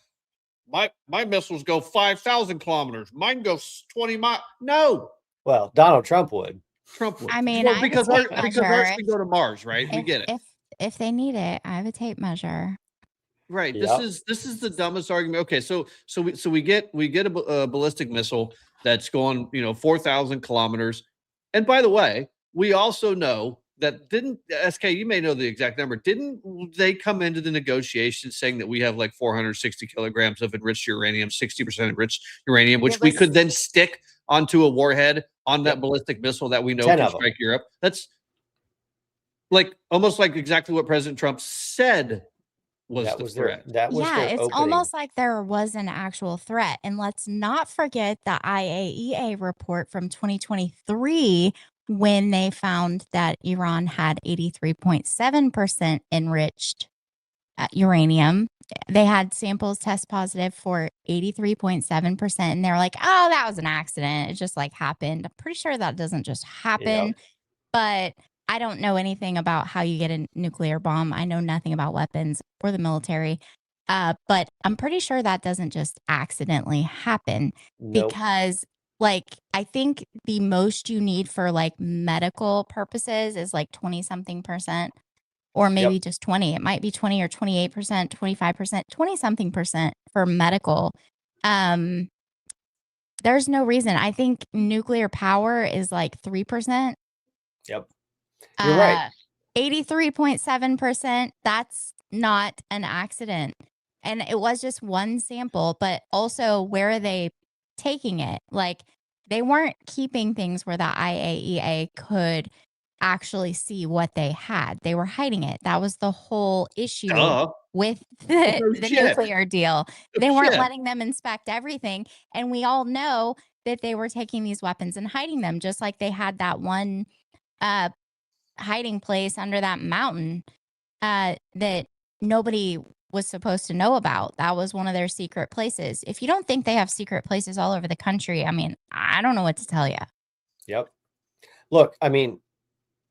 my missiles go 5,000 kilometers, mine goes 20 miles? No.
Well, Donald Trump would.
I mean,
well, because ours can go to Mars, right? We get it.
If they need it, I have a tape measure.
Right.
Yep.
This is the dumbest argument. Okay, so we get a ballistic missile that's going 4,000 kilometers, and by the way, we also know that SK, you may know the exact number. Didn't they come into the negotiation saying that we have like 460 kilograms of enriched uranium, 60% enriched uranium, which we could then stick onto a warhead on that ballistic missile that we know can strike Europe? That's like almost like exactly what President Trump said was the threat.
It's almost like there was an actual threat. And let's not forget the IAEA report from 2023 when they found that Iran had 83.7% enriched uranium. They had samples test positive for 83.7%. And they were like, oh, that was an accident. It just like happened. I'm pretty sure that doesn't just happen. But I don't know anything about how you get a nuclear bomb. I know nothing about weapons or the military. But I'm pretty sure that doesn't just accidentally happen because like, I think the most you need for like medical purposes is like 20-something%. or maybe just 20. It might be 20 or 28%, 25%, 20 something percent for medical. There's no reason. I think nuclear power is like 3%.
Yep. You're right.
83.7%. That's not an accident. And it was just one sample, but also where are they taking it? Like they weren't keeping things where the IAEA could actually see what they had. They were hiding it. That was the whole issue with the nuclear deal. They weren't letting them inspect everything. And we all know that they were taking these weapons and hiding them, just like they had that one hiding place under that mountain that nobody was supposed to know about. That was one of their secret places. If you don't think they have secret places all over the country, I mean, I don't know what to tell you.
Yep. Look, I mean,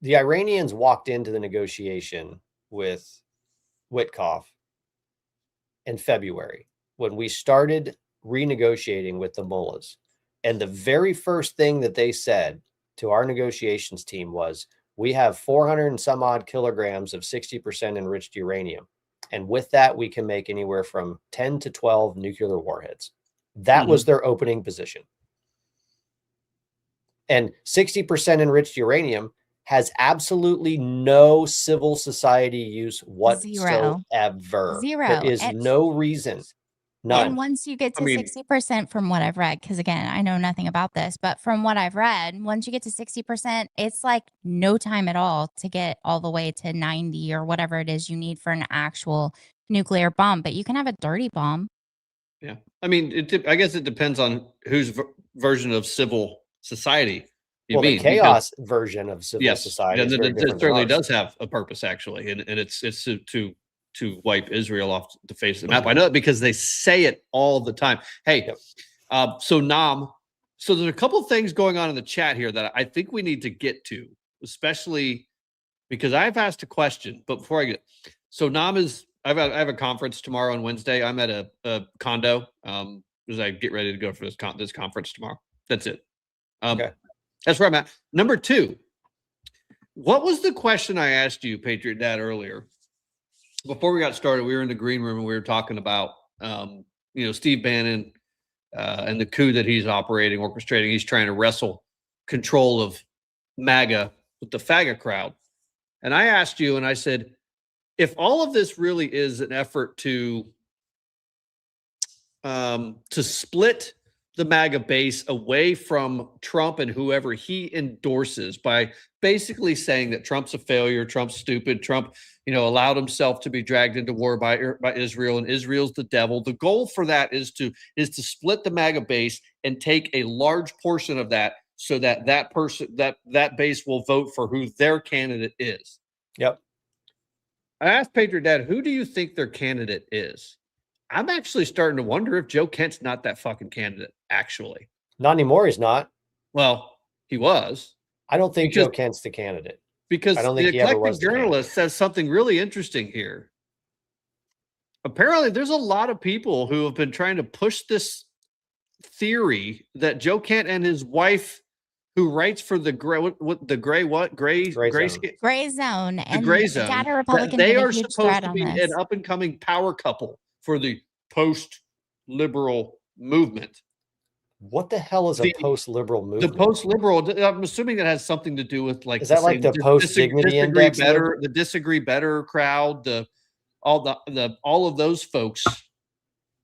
the Iranians walked into the negotiation with Witkoff in February when we started renegotiating with the mullahs. And the very first thing that they said to our negotiations team was, we have 400 and some odd kilograms of 60% enriched uranium. And with that, we can make anywhere from 10 to 12 nuclear warheads. That was their opening position. And 60% enriched uranium has absolutely no civil society use whatsoever.
Zero.
There is no reason. None.
And once you get to 60%, from what I've read, because again, I know nothing about this, but from what I've read, once you get to 60%, it's like no time at all to get all the way to 90 or whatever it is you need for an actual nuclear bomb. But you can have a dirty bomb.
Yeah. I mean, I guess it depends on whose version of civil society you mean.
The chaos version of civil society.
Yeah, it certainly does have a purpose, actually. And it's to wipe Israel off the face of the map. I know it because they say it all the time. Hey, so there's a couple of things going on in the chat here that I think we need to get to, especially because I've asked a question. But before I get, so Nam is, I have a conference tomorrow on Wednesday. I'm at a condo as I get ready to go for this conference tomorrow. That's it. That's where I'm at. Number two, what was the question I asked you, Patriot Dad, earlier? Before we got started, we were in the green room and we were talking about, Steve Bannon and the coup that he's orchestrating. He's trying to wrestle control of MAGA with the faggot crowd. And I asked you, and I said, if all of this really is an effort to split the MAGA base away from Trump and whoever he endorses by basically saying that Trump's a failure, Trump's stupid, Trump, allowed himself to be dragged into war by Israel, and Israel's the devil. The goal for that is to split the MAGA base and take a large portion of that so that that base will vote for who their candidate is.
Yep.
I asked Patriot Dad, who do you think their candidate is? I'm actually starting to wonder if Joe Kent's not that fucking candidate, actually.
Not anymore, he's not.
Well, he was.
I don't think Joe Kent's the candidate.
Because
I don't think
the Eclectic Journalist says something really interesting here. Apparently, there's a lot of people who have been trying to push this theory that Joe Kent and his wife, who writes for the Gray
Zone,
and the Gray Zone,
Data Republican,
they are supposed to be an up and coming power couple for the post-liberal movement.
What the hell is a post-liberal movement?
The post-liberal, I'm assuming that has something to do with
is that like the post-dignity index?
The disagree better crowd, all of those folks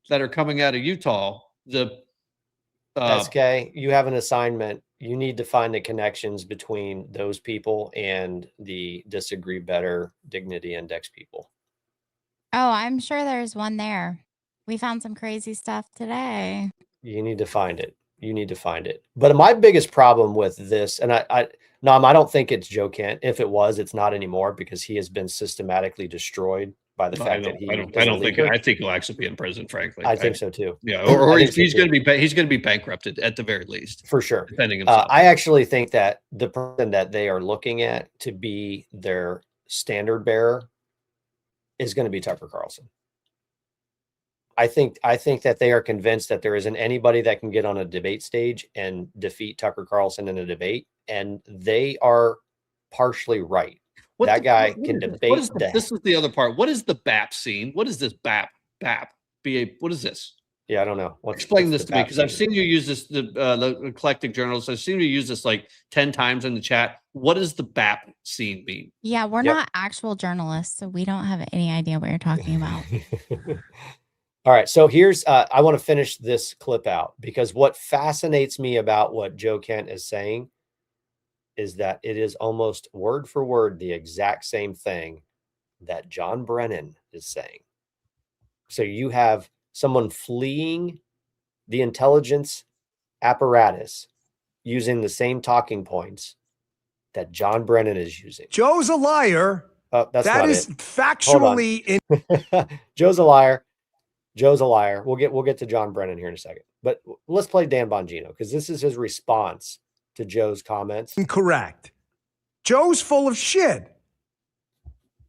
that are coming out of Utah.
SK, you have an assignment. You need to find the connections between those people and the disagree better dignity index people.
Oh, I'm sure there's one there. We found some crazy stuff today.
You need to find it. You need to find it. But my biggest problem with this, and I don't think it's Joe Kent. If it was, it's not anymore because he has been systematically destroyed by the fact that
I think he'll actually be in prison, frankly.
I think so too.
Yeah, or he's going to be bankrupted at the very least,
for sure.
Defending himself.
I actually think that the person that they are looking at to be their standard bearer is going to be Tucker Carlson. I think that they are convinced that there isn't anybody that can get on a debate stage and defeat Tucker Carlson in a debate, and they are partially right. That guy can debate.
This is the other part. What is the BAP scene? What is this BAP? What is this?
Yeah, I don't know.
Explain this to me, because I've seen you use this, the eclectic journalist. I've seen you use this like 10 times in the chat. What does the BAP scene mean?
Yeah, we're not actual journalists, so we don't have any idea what you're talking about.
All right, so here's, I want to finish this clip out, because what fascinates me about what Joe Kent is saying is that it is almost word for word the exact same thing that John Brennan is saying. So you have someone fleeing the intelligence apparatus using the same talking points that John Brennan is using.
Joe's a liar.
That's
that
not
is
it.
Factually
Joe's a liar. Joe's a liar. We'll get to John Brennan here in a second. But let's play Dan Bongino, because this is his response to Joe's comments.
Incorrect. Joe's full of shit.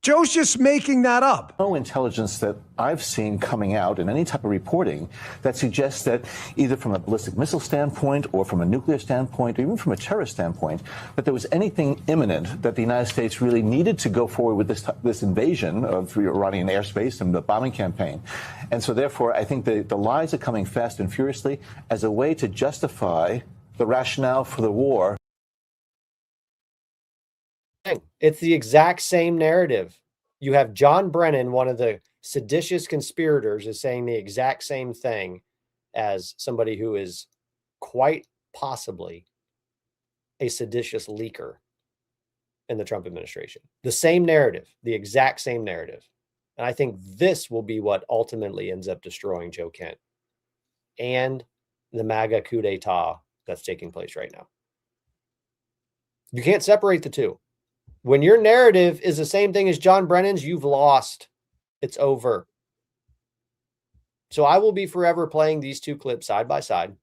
Joe's just making that up.
No intelligence that I've seen coming out in any type of reporting that suggests that either from a ballistic missile standpoint or from a nuclear standpoint or even from a terrorist standpoint, that there was anything imminent that the United States really needed to go forward with this invasion of Iranian airspace and the bombing campaign. And so therefore, I think the lies are coming fast and furiously as a way to justify the rationale for the war.
It's the exact same narrative. You have John Brennan, one of the seditious conspirators, is saying the exact same thing as somebody who is quite possibly a seditious leaker in the Trump administration. The same narrative, the exact same narrative. And I think this will be what ultimately ends up destroying Joe Kent and the MAGA coup d'etat that's taking place right now. You can't separate the two. When your narrative is the same thing as John Brennan's, you've lost. It's over. So I will be forever playing these two clips side by side,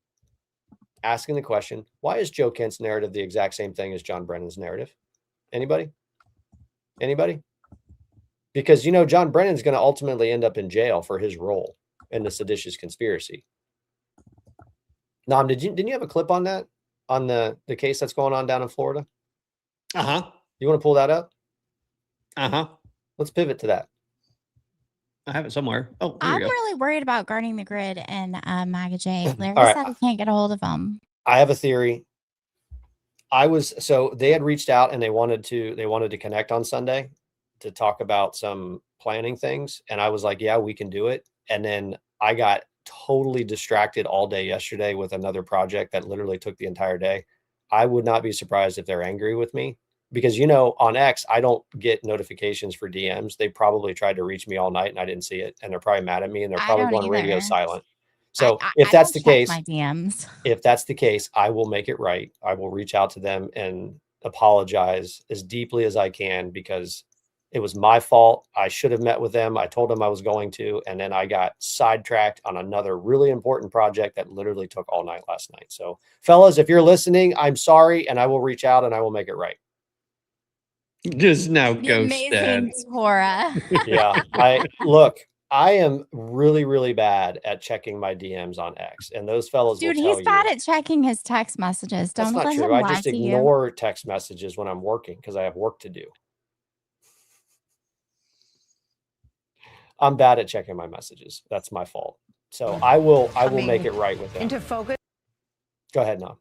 asking the question, why is Joe Kent's narrative the exact same thing as John Brennan's narrative? Anybody? Anybody? Because, you know, John Brennan's going to ultimately end up in jail for his role in the seditious conspiracy. Nom, didn't you have a clip on that? On the case that's going on down in Florida?
Uh-huh.
You want to pull that up?
Uh-huh.
Let's pivot to that.
I have it somewhere. Oh,
I'm really worried about guarding the grid and MAGA J. Larry
All right.
said he can't get a hold of him.
I have a theory. So they had reached out and they wanted to connect on Sunday to talk about some planning things. And I was like, yeah, we can do it. And then I got totally distracted all day yesterday with another project that literally took the entire day. I would not be surprised if they're angry with me. Because, you know, on X, I don't get notifications for DMs. They probably tried to reach me all night and I didn't see it. And they're probably mad at me and they're probably going radio silent. So if that's the case,
my DMs.
If that's the case, I will make it right. I will reach out to them and apologize as deeply as I can, because it was my fault. I should have met with them. I told them I was going to, and then I got sidetracked on another really important project that literally took all night last night. So fellas, if you're listening, I'm sorry, and I will reach out and I will make it right.
Just now ghost
Amazing Torah.
Yeah. I am really, really bad at checking my DMs on X, and those fellas
Dude,
will tell
he's bad at checking his text messages.
That's
Don't
not
let
true.
him
I
lie
just
to you.
ignore text messages when I'm working because I have work to do. I'm bad at checking my messages. That's my fault. So I will make it right with them.
Into focus.
Go ahead, Nom.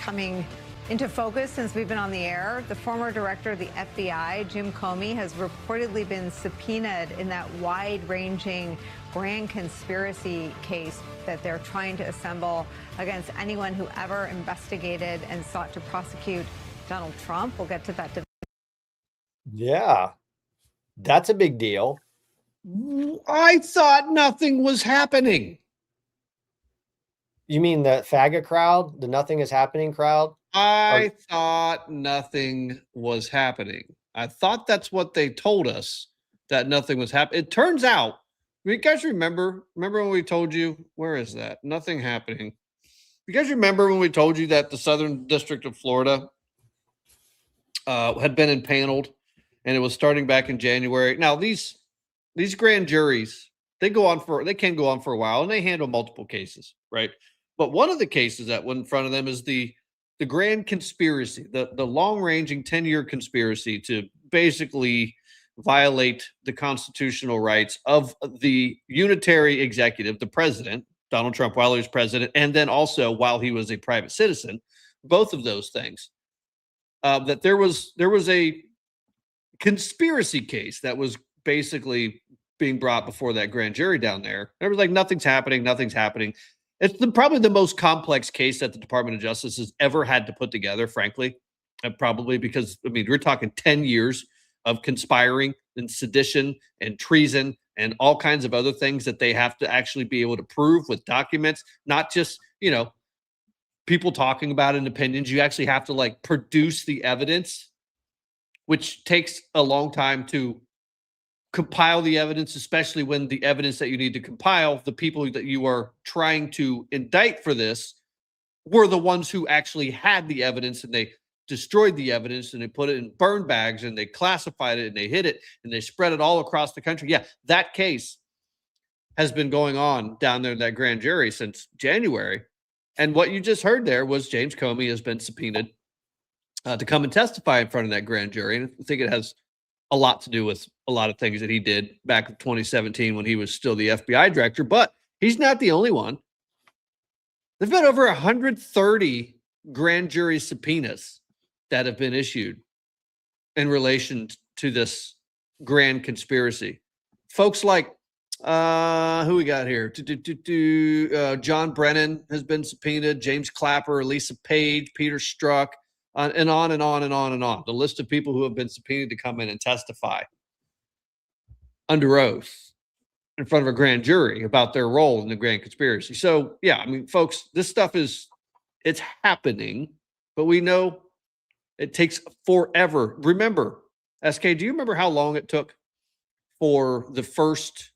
Coming into focus since we've been on the air, the former director of the FBI, Jim Comey, has reportedly been subpoenaed in that wide-ranging grand conspiracy case that they're trying to assemble against anyone who ever investigated and sought to prosecute Donald Trump. We'll get to that.
Yeah, that's a big deal.
I thought nothing was happening.
You mean the FAGA crowd, the nothing is happening crowd?
I thought nothing was happening. I thought that's what they told us, that nothing was happening. It turns out, you guys remember when we told you, where is that? Nothing happening. You guys remember when we told you that the Southern District of Florida had been impaneled, and it was starting back in January. Now, these grand juries, they can go on for a while, and they handle multiple cases, right? But one of the cases that went in front of them is the the grand conspiracy, the long-ranging 10-year conspiracy to basically violate the constitutional rights of the unitary executive, the president, Donald Trump, while he was president, and then also while he was a private citizen, both of those things, that there was a conspiracy case that was basically being brought before that grand jury down there. It was like, nothing's happening, nothing's happening. It's probably the most complex case that the Department of Justice has ever had to put together, frankly, probably because, I mean, we're talking 10 years of conspiring and sedition and treason and all kinds of other things that they have to actually be able to prove with documents, not just, people talking about it in opinions. You actually have to like produce the evidence, which takes a long time to compile the evidence, especially when the evidence that you need to compile, the people that you are trying to indict for this were the ones who actually had the evidence, and they destroyed the evidence and they put it in burn bags and they classified it and they hid it and they spread it all across the country. Yeah, that case has been going on down there in that grand jury since January. And what you just heard there was James Comey has been subpoenaed to come and testify in front of that grand jury. And I think it has a lot to do with a lot of things that he did back in 2017 when he was still the FBI director, but he's not the only one. There's been over 130 grand jury subpoenas that have been issued in relation to this grand conspiracy. Folks like, who we got here? John Brennan has been subpoenaed, James Clapper, Lisa Page, Peter Strzok, and on and on and on and on. The list of people who have been subpoenaed to come in and testify under oath in front of a grand jury about their role in the grand conspiracy. So, yeah, I mean, folks, this stuff it's happening, but we know it takes forever. Remember, SK, do you remember how long it took for the first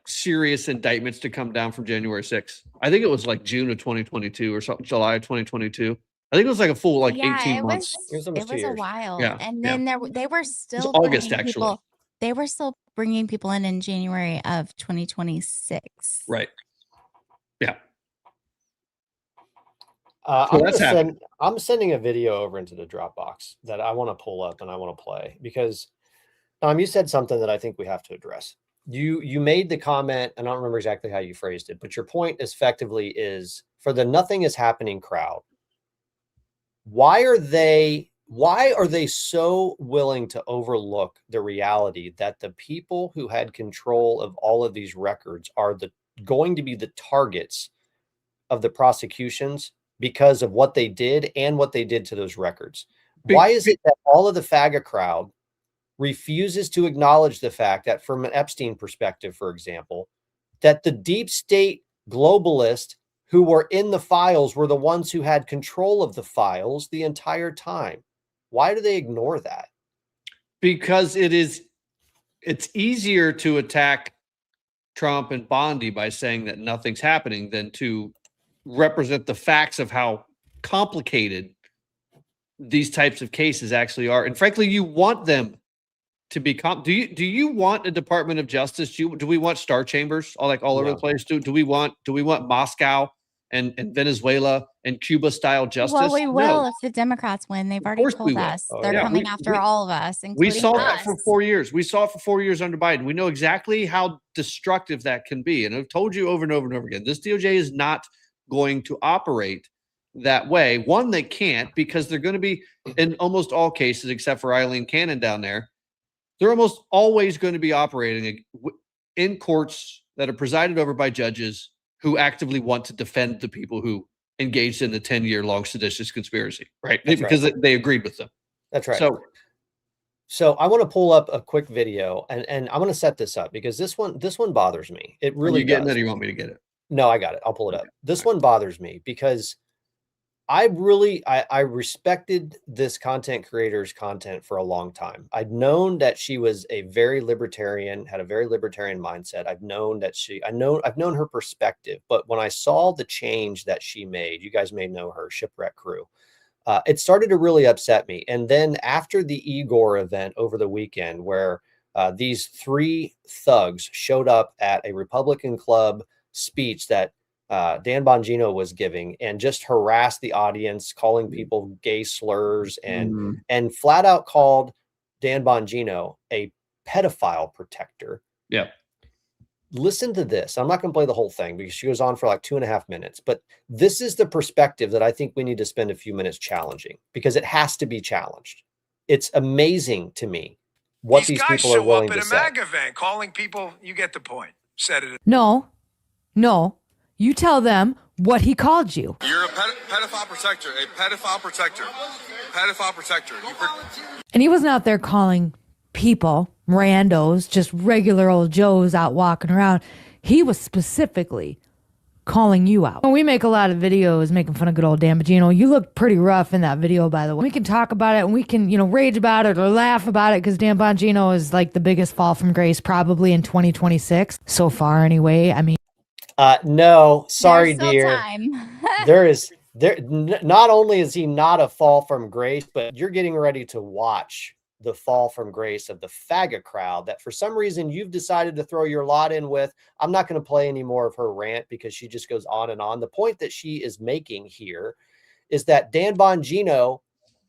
serious indictments to come down from January 6th? I think it was like June of 2022 or something, July of 2022. I think it was like a full 18 months.
It was a while.
Yeah,
And then they were still
August,
bringing
actually.
people. They were still bringing people in January of 2026.
Right. Yeah.
I'm sending a video over into the Dropbox that I want to pull up and I want to play because you said something that I think we have to address. You made the comment, and I don't remember exactly how you phrased it, but your point effectively is for the nothing is happening crowd. Why are they so willing to overlook the reality that the people who had control of all of these records are going to be the targets of the prosecutions because of what they did and what they did to those records? Why is it that all of the FAGA crowd refuses to acknowledge the fact that from an Epstein perspective, for example, that the deep state globalists who were in the files were the ones who had control of the files the entire time? Why do they ignore that?
Because it's easier to attack Trump and Bondi by saying that nothing's happening than to represent the facts of how complicated these types of cases actually are. And frankly, you want them to be do you want a Department of Justice? Do we want star chambers all over the place? Do we want Moscow and Venezuela and Cuba style justice?
Well, we will if the Democrats win. They've already told us they're coming after all of us, including
we saw
us.
that for 4 years. We saw it for 4 years under Biden. We know exactly how destructive that can be. And I've told you over and over and over again, this DOJ is not going to operate that way. One, they can't, because they're going to be, in almost all cases, except for Eileen Cannon down there, they're almost always going to be operating in courts that are presided over by judges who actively want to defend the people who engaged in the 10-year-long seditious conspiracy, right? Because they agreed with them.
That's right. So I want to pull up a quick video, and I'm going to set this up because this one bothers me. It really does.
Getting it, or you want me to get it?
No, I got it. I'll pull it up. This one bothers me because I respected this content creator's content for a long time. I'd known that she was a very libertarian, had a very libertarian mindset. I've known her perspective, but when I saw the change that she made, you guys may know her, Shipwreck Crew, it started to really upset me. And then after the Igor event over the weekend, where these three thugs showed up at a Republican club speech that Dan Bongino was giving, and just harassed the audience, calling people gay slurs, and flat out called Dan Bongino a pedophile protector.
Yeah.
Listen to this. I'm not going to play the whole thing because she goes on for like 2.5 minutes, but this is the perspective that I think we need to spend a few minutes challenging, because it has to be challenged. It's amazing to me what these people are willing to say.
These guys show up at a MAGA event calling people, you get the point. Said it.
No. You tell them what he called you.
You're a pedophile protector, pedophile protector.
And he wasn't out there calling people randos, just regular old Joes out walking around. He was specifically calling you out. We make a lot of videos making fun of good old Dan Bongino. You look pretty rough in that video, by the way. We can talk about it and we can, rage about it or laugh about it, because Dan Bongino is like the biggest fall from grace probably in 2026 so far anyway. I mean,
no, sorry, dear.
Time.
Not only is he not a fall from grace, but you're getting ready to watch the fall from grace of the faggot crowd that for some reason you've decided to throw your lot in with. I'm not going to play any more of her rant because she just goes on and on. The point that she is making here is that Dan Bongino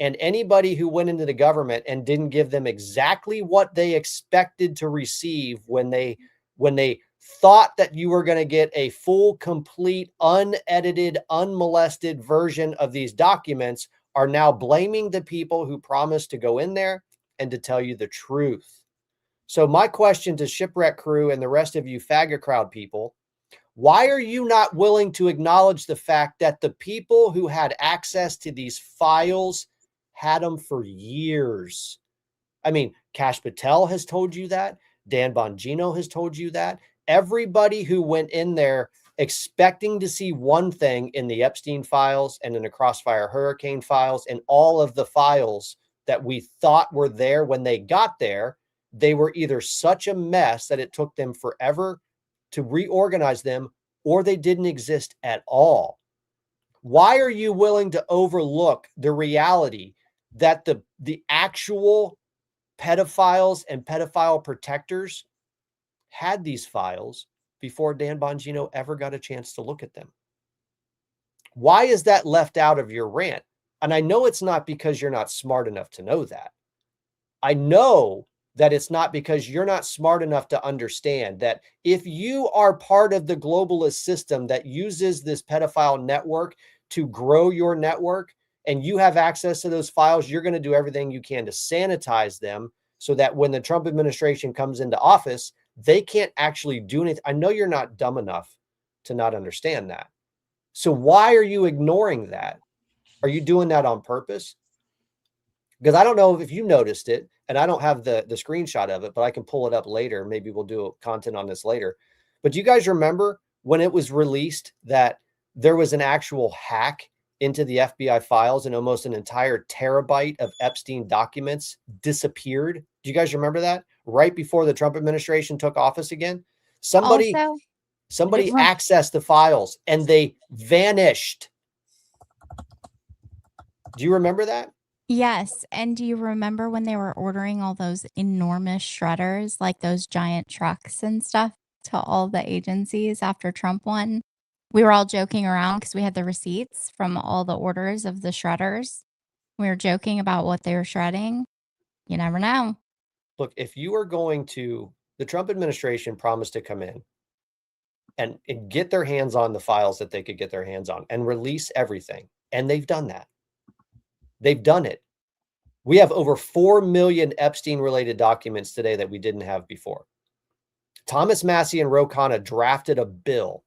and anybody who went into the government and didn't give them exactly what they expected to receive when they thought that you were going to get a full, complete, unedited, unmolested version of these documents are now blaming the people who promised to go in there and to tell you the truth. So my question to Shipwreck Crew and the rest of you faggot crowd people, why are you not willing to acknowledge the fact that the people who had access to these files had them for years? I mean, Kash Patel has told you that. Dan Bongino has told you that. Everybody who went in there expecting to see one thing in the Epstein files and in the Crossfire Hurricane files and all of the files that we thought were there when they got there, they were either such a mess that it took them forever to reorganize them, or they didn't exist at all. Why are you willing to overlook the reality that the actual pedophiles and pedophile protectors had these files before Dan Bongino ever got a chance to look at them? Why is that left out of your rant? And I know it's not because you're not smart enough to know that. I know that it's not because you're not smart enough to understand that if you are part of the globalist system that uses this pedophile network to grow your network, and you have access to those files, you're going to do everything you can to sanitize them so that when the Trump administration comes into office, they can't actually do anything. I know you're not dumb enough to not understand that. So why are you ignoring that? Are you doing that on purpose? Because I don't know if you noticed it, and I don't have the screenshot of it, but I can pull it up later. Maybe we'll do content on this later. But do you guys remember when it was released that there was an actual hack into the FBI files and almost an entire terabyte of Epstein documents disappeared? Do you guys remember that? Right before the Trump administration took office again? Somebody accessed the files and they vanished. Do you remember that?
Yes. And do you remember when they were ordering all those enormous shredders, like those giant trucks and stuff, to all the agencies after Trump won? We were all joking around because we had the receipts from all the orders of the shredders. We were joking about what they were shredding. You never know.
Look, if you are going to, the Trump administration promised to come in and get their hands on the files that they could get their hands on and release everything. And they've done that. They've done it. We have over 4 million Epstein-related documents today that we didn't have before. Thomas Massie and Ro Khanna drafted a bill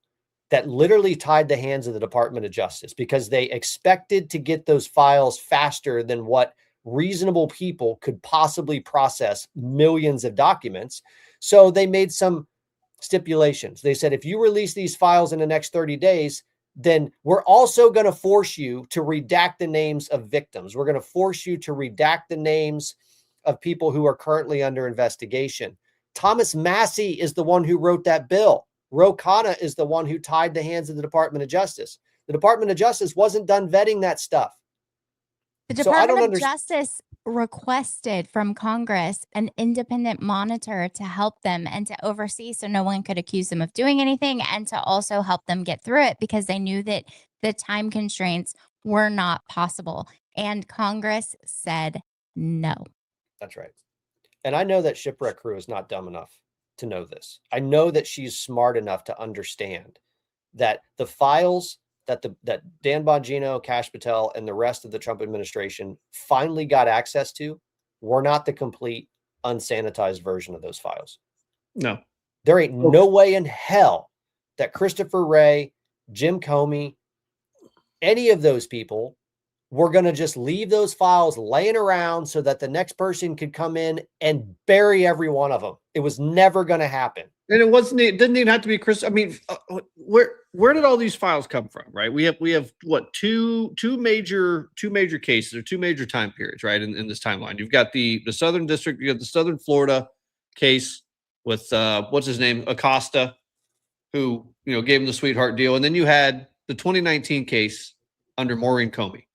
that literally tied the hands of the Department of Justice because they expected to get those files faster than what reasonable people could possibly process millions of documents. So they made some stipulations. They said, if you release these files in the next 30 days, then we're also going to force you to redact the names of victims. We're going to force you to redact the names of people who are currently under investigation. Thomas Massie is the one who wrote that bill. Ro Khanna is the one who tied the hands of the Department of Justice. The Department of Justice wasn't done vetting that stuff.
The Department of Justice requested from Congress an independent monitor to help them and to oversee so no one could accuse them of doing anything, and to also help them get through it because they knew that the time constraints were not possible. And Congress said no.
That's right. And I know that Shipwreck Crew is not dumb enough to know this. I know that she's smart enough to understand that the files that that Dan Bongino, Kash Patel, and the rest of the Trump administration finally got access to were not the complete unsanitized version of those files.
No.
There ain't no way in hell that Christopher Wray, Jim Comey, any of those people were going to just leave those files laying around so that the next person could come in and bury every one of them. It was never going to happen.
And it didn't even have to be Chris. I mean, where did all these files come from? Right. We have what, two major cases or two major time periods, right? In this timeline, you've got the Southern District, you have the Southern Florida case with what's his name, Acosta, who, gave him the sweetheart deal. And then you had the 2019 case under Maureen Comey,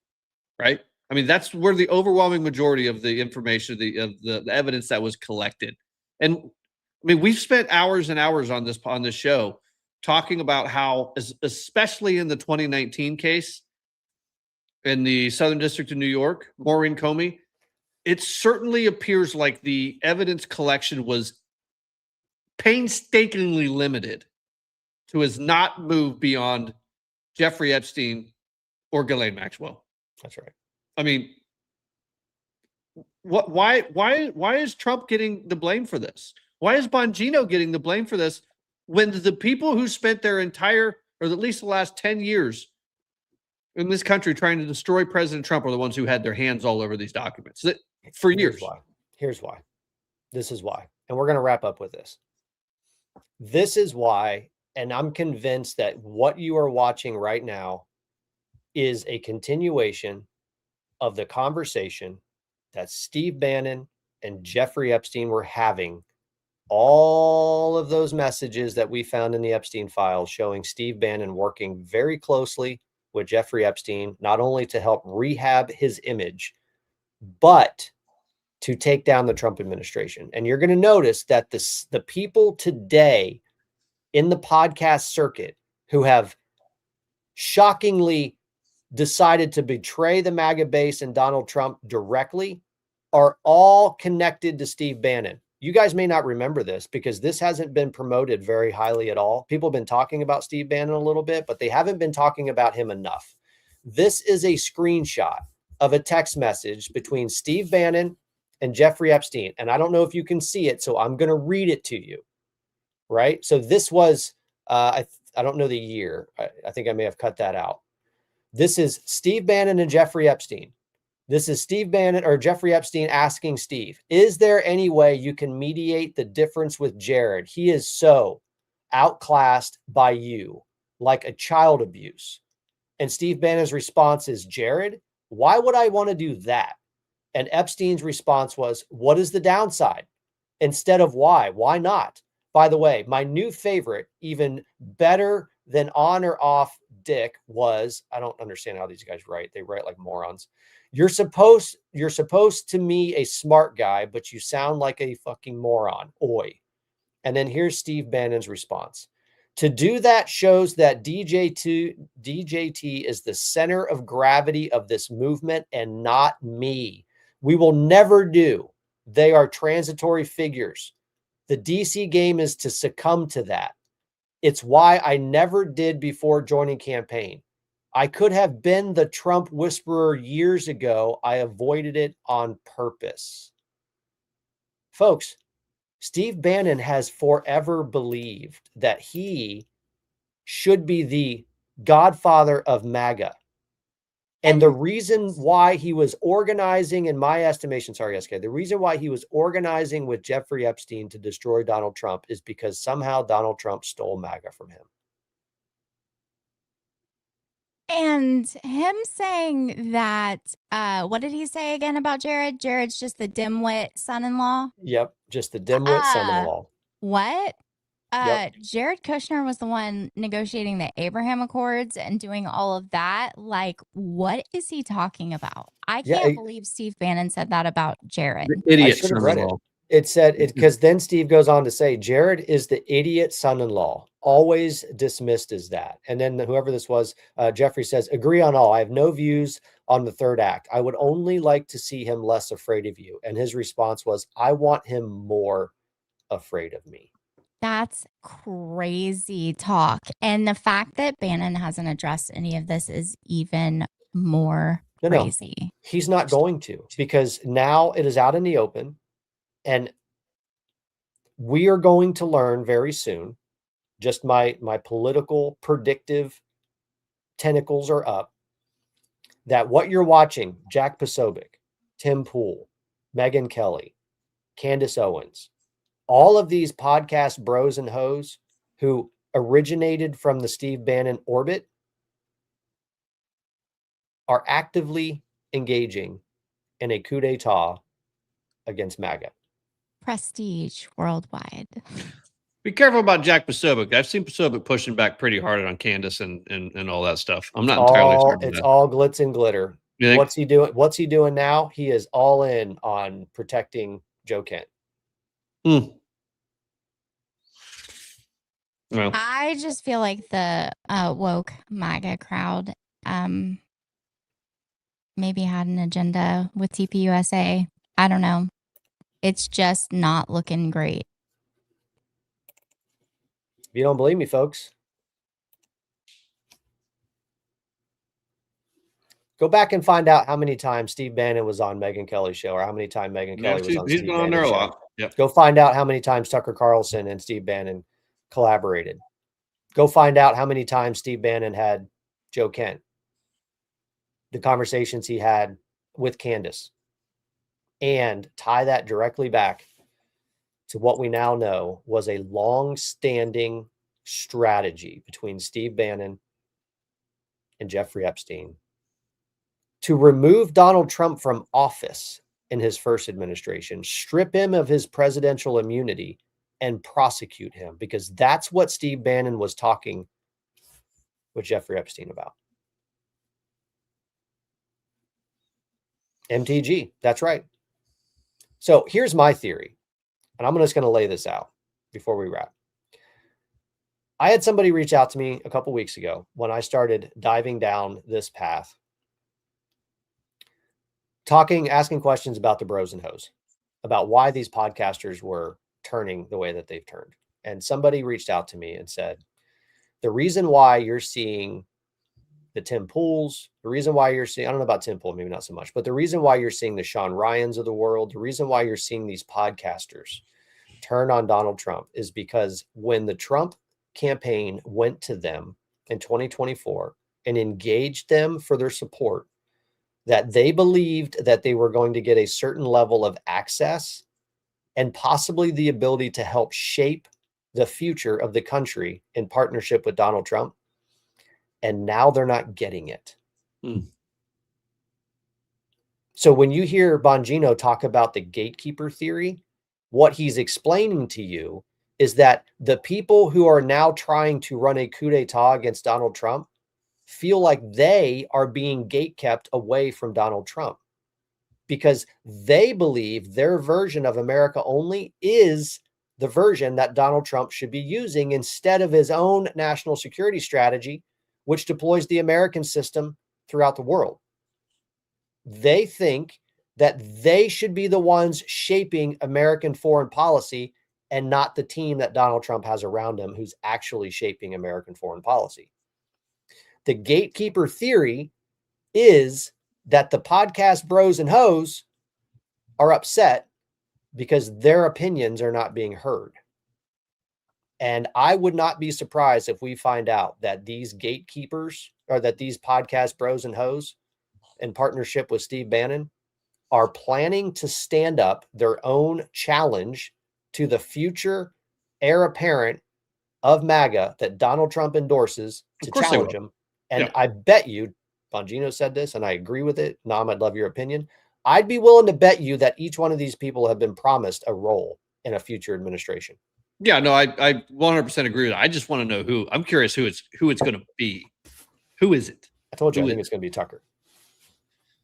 right? I mean, that's where the overwhelming majority of the information, the evidence that was collected. And I mean, we've spent hours and hours on this show talking about how, especially in the 2019 case in the Southern District of New York, Maureen Comey, it certainly appears like the evidence collection was painstakingly limited to has not moved beyond Jeffrey Epstein or Ghislaine Maxwell.
That's right.
I mean, why is Trump getting the blame for this? Why is Bongino getting the blame for this when the people who spent their entire, or at least the last 10 years in this country trying to destroy President Trump are the ones who had their hands all over these documents for years?
Here's why. This is why. And we're going to wrap up with this. This is why, and I'm convinced that what you are watching right now is a continuation of the conversation that Steve Bannon and Jeffrey Epstein were having. All of those messages that we found in the Epstein files showing Steve Bannon working very closely with Jeffrey Epstein, not only to help rehab his image, but to take down the Trump administration. And you're going to notice that the people today in the podcast circuit who have shockingly decided to betray the MAGA base and Donald Trump directly are all connected to Steve Bannon. You guys may not remember this because this hasn't been promoted very highly at all. People have been talking about Steve Bannon a little bit, but they haven't been talking about him enough. This is a screenshot of a text message between Steve Bannon and Jeffrey Epstein. And I don't know if you can see it, so I'm going to read it to you. Right? So this was, I don't know the year. I think I may have cut that out. This is Steve Bannon and Jeffrey Epstein. This is Steve Bannon or Jeffrey Epstein asking Steve, is there any way you can mediate the difference with Jared? He is so outclassed by you, like a child abuse. And Steve Bannon's response is, Jared, why would I want to do that? And Epstein's response was, what is the downside? Instead of why? Why not? By the way, my new favorite, even better than on or off dick, was, I don't understand how these guys write. They write like morons. You're supposed to me a smart guy, but you sound like a fucking moron. Oi. And then here's Steve Bannon's response. To do that shows that DJT is the center of gravity of this movement and not me. We will never do. They are transitory figures. The DC game is to succumb to that. It's why I never did before joining campaign. I could have been the Trump whisperer years ago. I avoided it on purpose. Folks, Steve Bannon has forever believed that he should be the godfather of MAGA. And the reason why he was organizing, in my estimation, sorry, SK, the reason why he was organizing with Jeffrey Epstein to destroy Donald Trump is because somehow Donald Trump stole MAGA from him.
And him saying that, what did he say again about Jared? Jared's just the dimwit son-in-law?
Yep, just the dimwit son-in-law.
What? Jared Kushner was the one negotiating the Abraham Accords and doing all of that. Like, what is he talking about? I can't believe Steve Bannon said that about Jared.
I should have read it. It said it because then Steve goes on to say Jared is the idiot son-in-law, always dismissed as that. And then whoever this was, Jeffrey says, agree on all. I have no views on the third act. I would only like to see him less afraid of you. And his response was, I want him more afraid of me.
That's crazy talk. And the fact that Bannon hasn't addressed any of this is even more crazy.
No, he's not going to, because now it is out in the open. And we are going to learn very soon, just my political predictive tentacles are up, that what you're watching, Jack Posobiec, Tim Pool, Megyn Kelly, Candace Owens, all of these podcast bros and hoes who originated from the Steve Bannon orbit are actively engaging in a coup d'etat against MAGA.
Prestige worldwide.
Be careful about Jack Posobiec. I've seen Posobiec pushing back pretty hard on Candace and all that stuff. I'm not entirely certain.
It's all glitz and glitter. What's he doing? What's he doing now? He is all in on protecting Joe Kent.
Well,
I just feel like the woke MAGA crowd maybe had an agenda with TPUSA. I don't know. It's just not looking great.
If you don't believe me, folks, go back and find out how many times Steve Bannon was on Megyn Kelly's show, or how many times Megyn Kelly was on
he's
Steve
been on there
Bannon's
a
show.
lot. Yep.
Go find out how many times Tucker Carlson and Steve Bannon collaborated. Go find out how many times Steve Bannon had Joe Kent. The conversations he had with Candace. And tie that directly back to what we now know was a long-standing strategy between Steve Bannon and Jeffrey Epstein to remove Donald Trump from office in his first administration, strip him of his presidential immunity, and prosecute him, because that's what Steve Bannon was talking with Jeffrey Epstein about. MTG, that's right. So here's my theory, and I'm just going to lay this out before we wrap. I had somebody reach out to me a couple weeks ago when I started diving down this path, asking questions about the bros and hoes, about why these podcasters were turning the way that they've turned. And somebody reached out to me and said, the reason why you're seeing the Tim Pools, the reason why you're seeing, I don't know about Tim Pool, maybe not so much, but the reason why you're seeing the Sean Ryans of the world, the reason why you're seeing these podcasters turn on Donald Trump is because when the Trump campaign went to them in 2024 and engaged them for their support, that they believed that they were going to get a certain level of access and possibly the ability to help shape the future of the country in partnership with Donald Trump. And now they're not getting it. So when you hear Bongino talk about the gatekeeper theory, what he's explaining to you is that the people who are now trying to run a coup d'etat against Donald Trump feel like they are being gatekept away from Donald Trump, because they believe their version of America only is the version that Donald Trump should be using instead of his own national security strategy, which deploys the American system throughout the world. They think that they should be the ones shaping American foreign policy and not the team that Donald Trump has around him who's actually shaping American foreign policy. The gatekeeper theory is that the podcast bros and hoes are upset because their opinions are not being heard. And I would not be surprised if we find out that these gatekeepers, or that these podcast bros and hoes in partnership with Steve Bannon are planning to stand up their own challenge to the future heir apparent of MAGA that Donald Trump endorses to challenge him. And I bet you, Bongino said this, and I agree with it. Nam, I'd love your opinion. I'd be willing to bet you that each one of these people have been promised a role in a future administration.
Yeah, no, I 100% agree with that. I just want to know who. I'm curious who it's going to be. Who is it?
I told you I think it's going to be Tucker.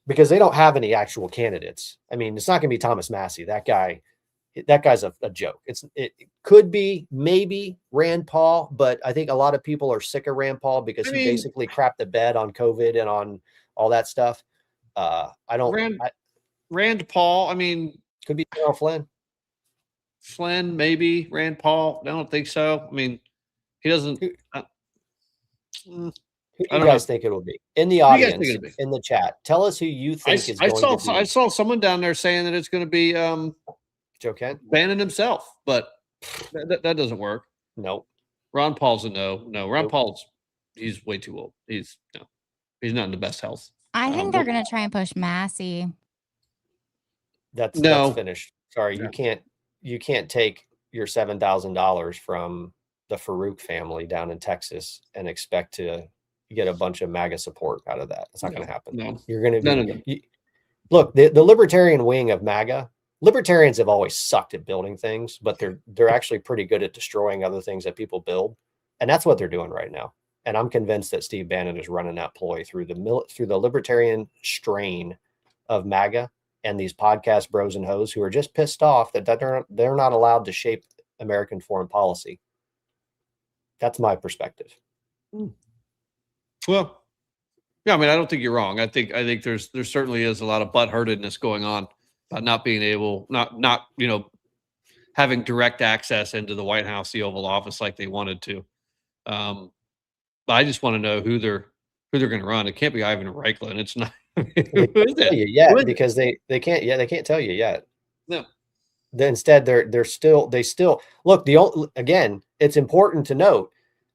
Because they don't have any actual candidates. I mean, it's not going to be Thomas Massie. That guy's a joke. It could be maybe Rand Paul, but I think a lot of people are sick of Rand Paul because he basically crapped the bed on COVID and on all that stuff.
Rand Paul. I mean,
could be General Flynn.
Flynn, maybe Rand Paul. I don't think so. I mean, he doesn't.
Who do you guys think it will be? In the audience, in the chat, tell us who you think is going to be.
I saw someone down there saying that it's going to be
Joe Kent,
Bannon himself, but that doesn't work.
Nope.
Ron Paul's a no. No, Ron Paul's he's way too old. He's not in the best health.
I think they're going to try and push Massie.
That's finished. Sorry, you can't take your $7,000 from the Farouk family down in Texas and expect to get a bunch of MAGA support out of that. It's not going to happen.
No.
You're going to look, the libertarian wing of MAGA, libertarians have always sucked at building things, but they're actually pretty good at destroying other things that people build. And that's what they're doing right now. And I'm convinced that Steve Bannon is running that ploy through the libertarian strain of MAGA and these podcast bros and hoes who are just pissed off that they're not allowed to shape American foreign policy. That's my perspective.
Well, yeah, I mean, I don't think you're wrong. I think there certainly is a lot of butthurtedness going on about not being able, not having direct access into the White House, the Oval Office like they wanted to. But I just want to know who they're going to run. It can't be Ivan Reichel, and it's not.
They can't tell you yet because they can't tell you yet.
No.
Instead, they still look. Again, it's important to note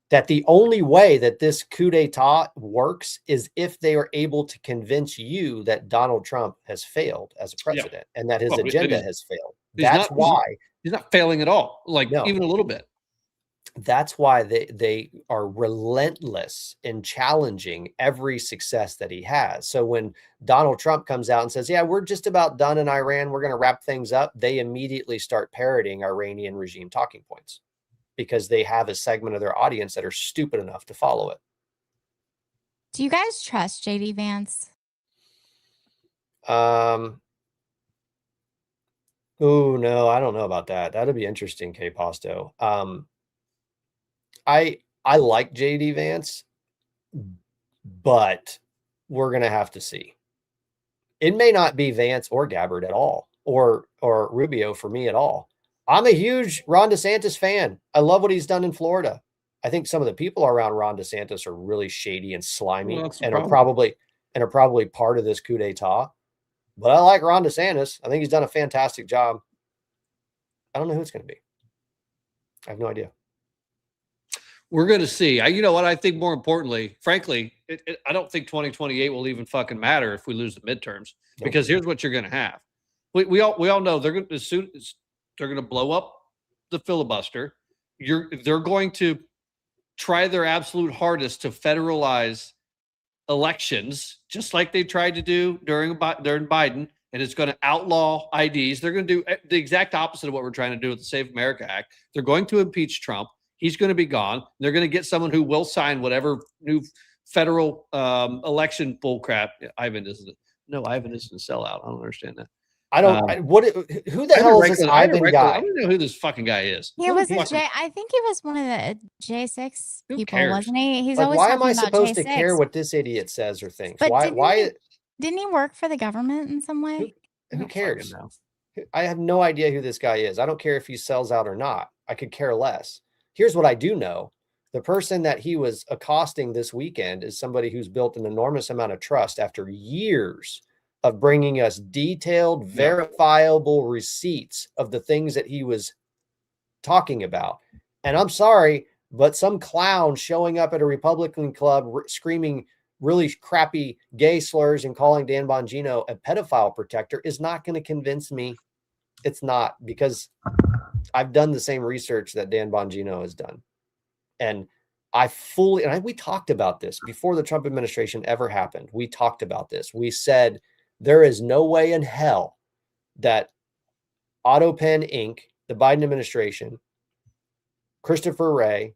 that the only way that this coup d'etat works is if they are able to convince you that Donald Trump has failed as a president and that his agenda has failed. That's why
he's not failing at all, even a little bit.
That's why they are relentless in challenging every success that he has. So when Donald Trump comes out and says, yeah, we're just about done in Iran, we're going to wrap things up, they immediately start parroting Iranian regime talking points because they have a segment of their audience that are stupid enough to follow it.
Do you guys trust JD Vance?
Oh, no, I don't know about that. That'll be interesting, K Posto. I like JD Vance, but we're going to have to see. It may not be Vance or Gabbard at all, or Rubio for me at all. I'm a huge Ron DeSantis fan. I love what he's done in Florida. I think some of the people around Ron DeSantis are really shady and slimy and are probably part of this coup d'etat. But I like Ron DeSantis. I think he's done a fantastic job. I don't know who it's going to be. I have no idea.
We're going to see. You know what? I think more importantly, frankly, I don't think 2028 will even fucking matter if we lose the midterms, because here's what you're going to have. We all know they're going to blow up the filibuster. They're going to try their absolute hardest to federalize elections, just like they tried to do during Biden, and it's going to outlaw IDs. They're going to do the exact opposite of what we're trying to do with the Save America Act. They're going to impeach Trump. He's going to be gone. They're going to get someone who will sign whatever new federal election bullcrap. Ivan isn't a sellout. I don't understand that.
I don't. Who the hell is this Ivan guy?
I don't know who this fucking guy is.
He was I think he was one of the J6 people, wasn't he? He's always
why am I
talking
supposed
about
to
J6.
care what this idiot says or thinks?
But
Why?
Didn't he work for the government in some way?
Who cares? I have no idea who this guy is. I don't care if he sells out or not. I could care less. Here's what I do know. The person that he was accosting this weekend is somebody who's built an enormous amount of trust after years of bringing us detailed, verifiable receipts of the things that he was talking about. And I'm sorry, but some clown showing up at a Republican club screaming really crappy gay slurs and calling Dan Bongino a pedophile protector is not going to convince me. It's not, because I've done the same research that Dan Bongino has done. And we talked about this before the Trump administration ever happened. We talked about this. We said, there is no way in hell that AutoPen Inc., the Biden administration, Christopher Wray,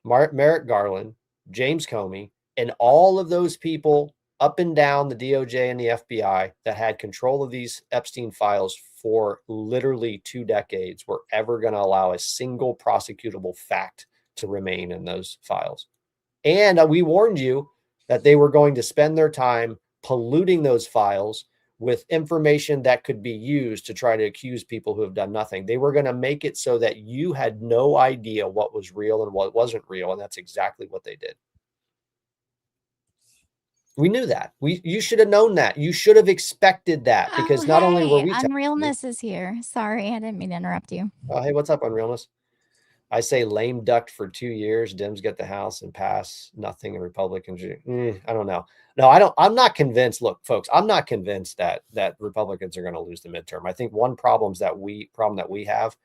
Merrick Garland, James Comey, and all of those people up and down the DOJ and the FBI that had control of these Epstein files for literally 2 decades were ever going to allow a single prosecutable fact to remain in those files. And we warned you that they were going to spend their time polluting those files with information that could be used to try to accuse people who have done nothing. They were going to make it so that you had no idea what was real and what wasn't real. And that's exactly what they did. We knew that. You should have known that. You should have expected that, because not only were we
Unrealness is here. Sorry, I didn't mean to interrupt you.
Oh, hey, what's up, Unrealness? I say lame ducked for 2 years. Dems get the House and pass nothing, and Republicans. I don't know. No, I don't. I'm not convinced. Look, folks, I'm not convinced that Republicans are going to lose the midterm. I think one problem that we have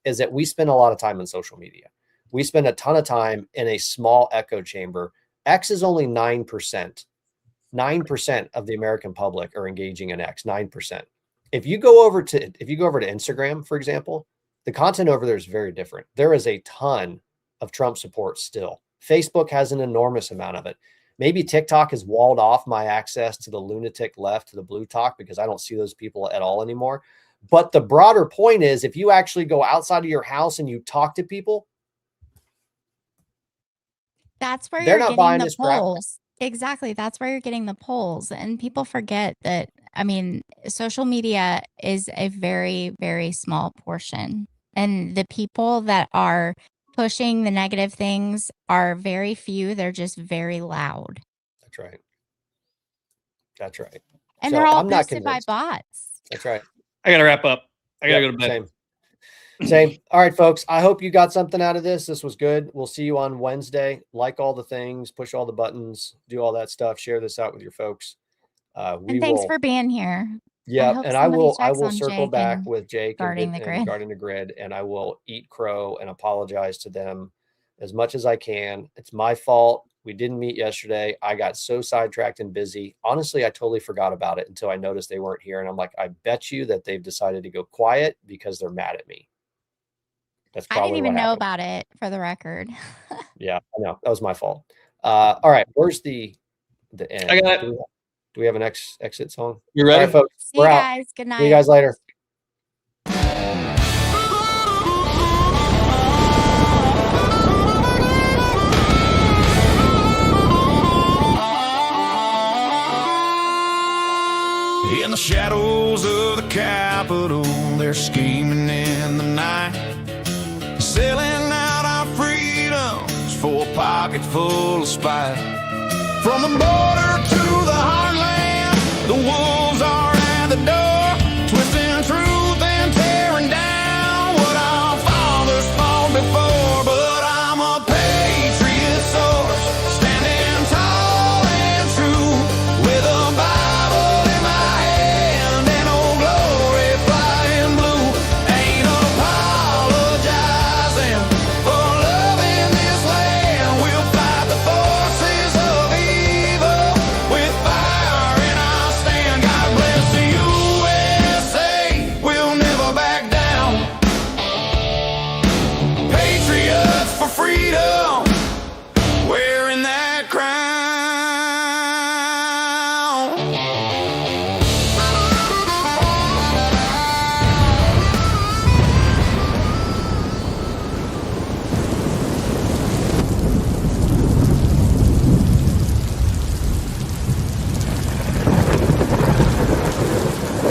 is that we spend a lot of time on social media. We spend a ton of time in a small echo chamber. X is only 9%. 9% of the American public are engaging in X. 9%. If you go over to Instagram, for example, the content over there is very different. There is a ton of Trump support still. Facebook has an enormous amount of it. Maybe TikTok has walled off my access to the lunatic left, to the blue talk, because I don't see those people at all anymore. But the broader point is, if you actually go outside of your house and you talk to people,
that's where
they're
you're
not buying
getting
this
the
crap.
polls. Exactly. That's where you're getting the polls. And people forget that, I mean, social media is a very, very small portion. And the people that are pushing the negative things are very few. They're just very loud.
That's right. That's right.
And
So
they're all
I'm not
boosted by
convinced.
bots.
That's right.
I got to wrap up. I got to
Yep,
go to bed.
Same. All right, folks. I hope you got something out of this. This was good. We'll see you on Wednesday. Like all the things, push all the buttons, do all that stuff. Share this out with your folks.
And thanks for being here.
Yeah,
hope
and I
somebody
will
checks on
circle
Jake
back
and
with Jake
guarding the grid.
guarding the grid, and I will eat crow and apologize to them as much as I can. It's my fault. We didn't meet yesterday. I got so sidetracked and busy. Honestly, I totally forgot about it until I noticed they weren't here, and I'm like, I bet you that they've decided to go quiet because they're mad at me. That's
I
probably
didn't even
what
know
happened.
about it, for the record.
Yeah, I know. That was my fault. All right, where's the end?
I got it.
Do we have an exit song?
You
All
ready?
right, folks.
See you
We're out.
guys. Good night.
See you guys later.
In the shadows of the Capitol, they're scheming in the night, selling out our freedoms for a pocket full of spite. From the border to the heartland, the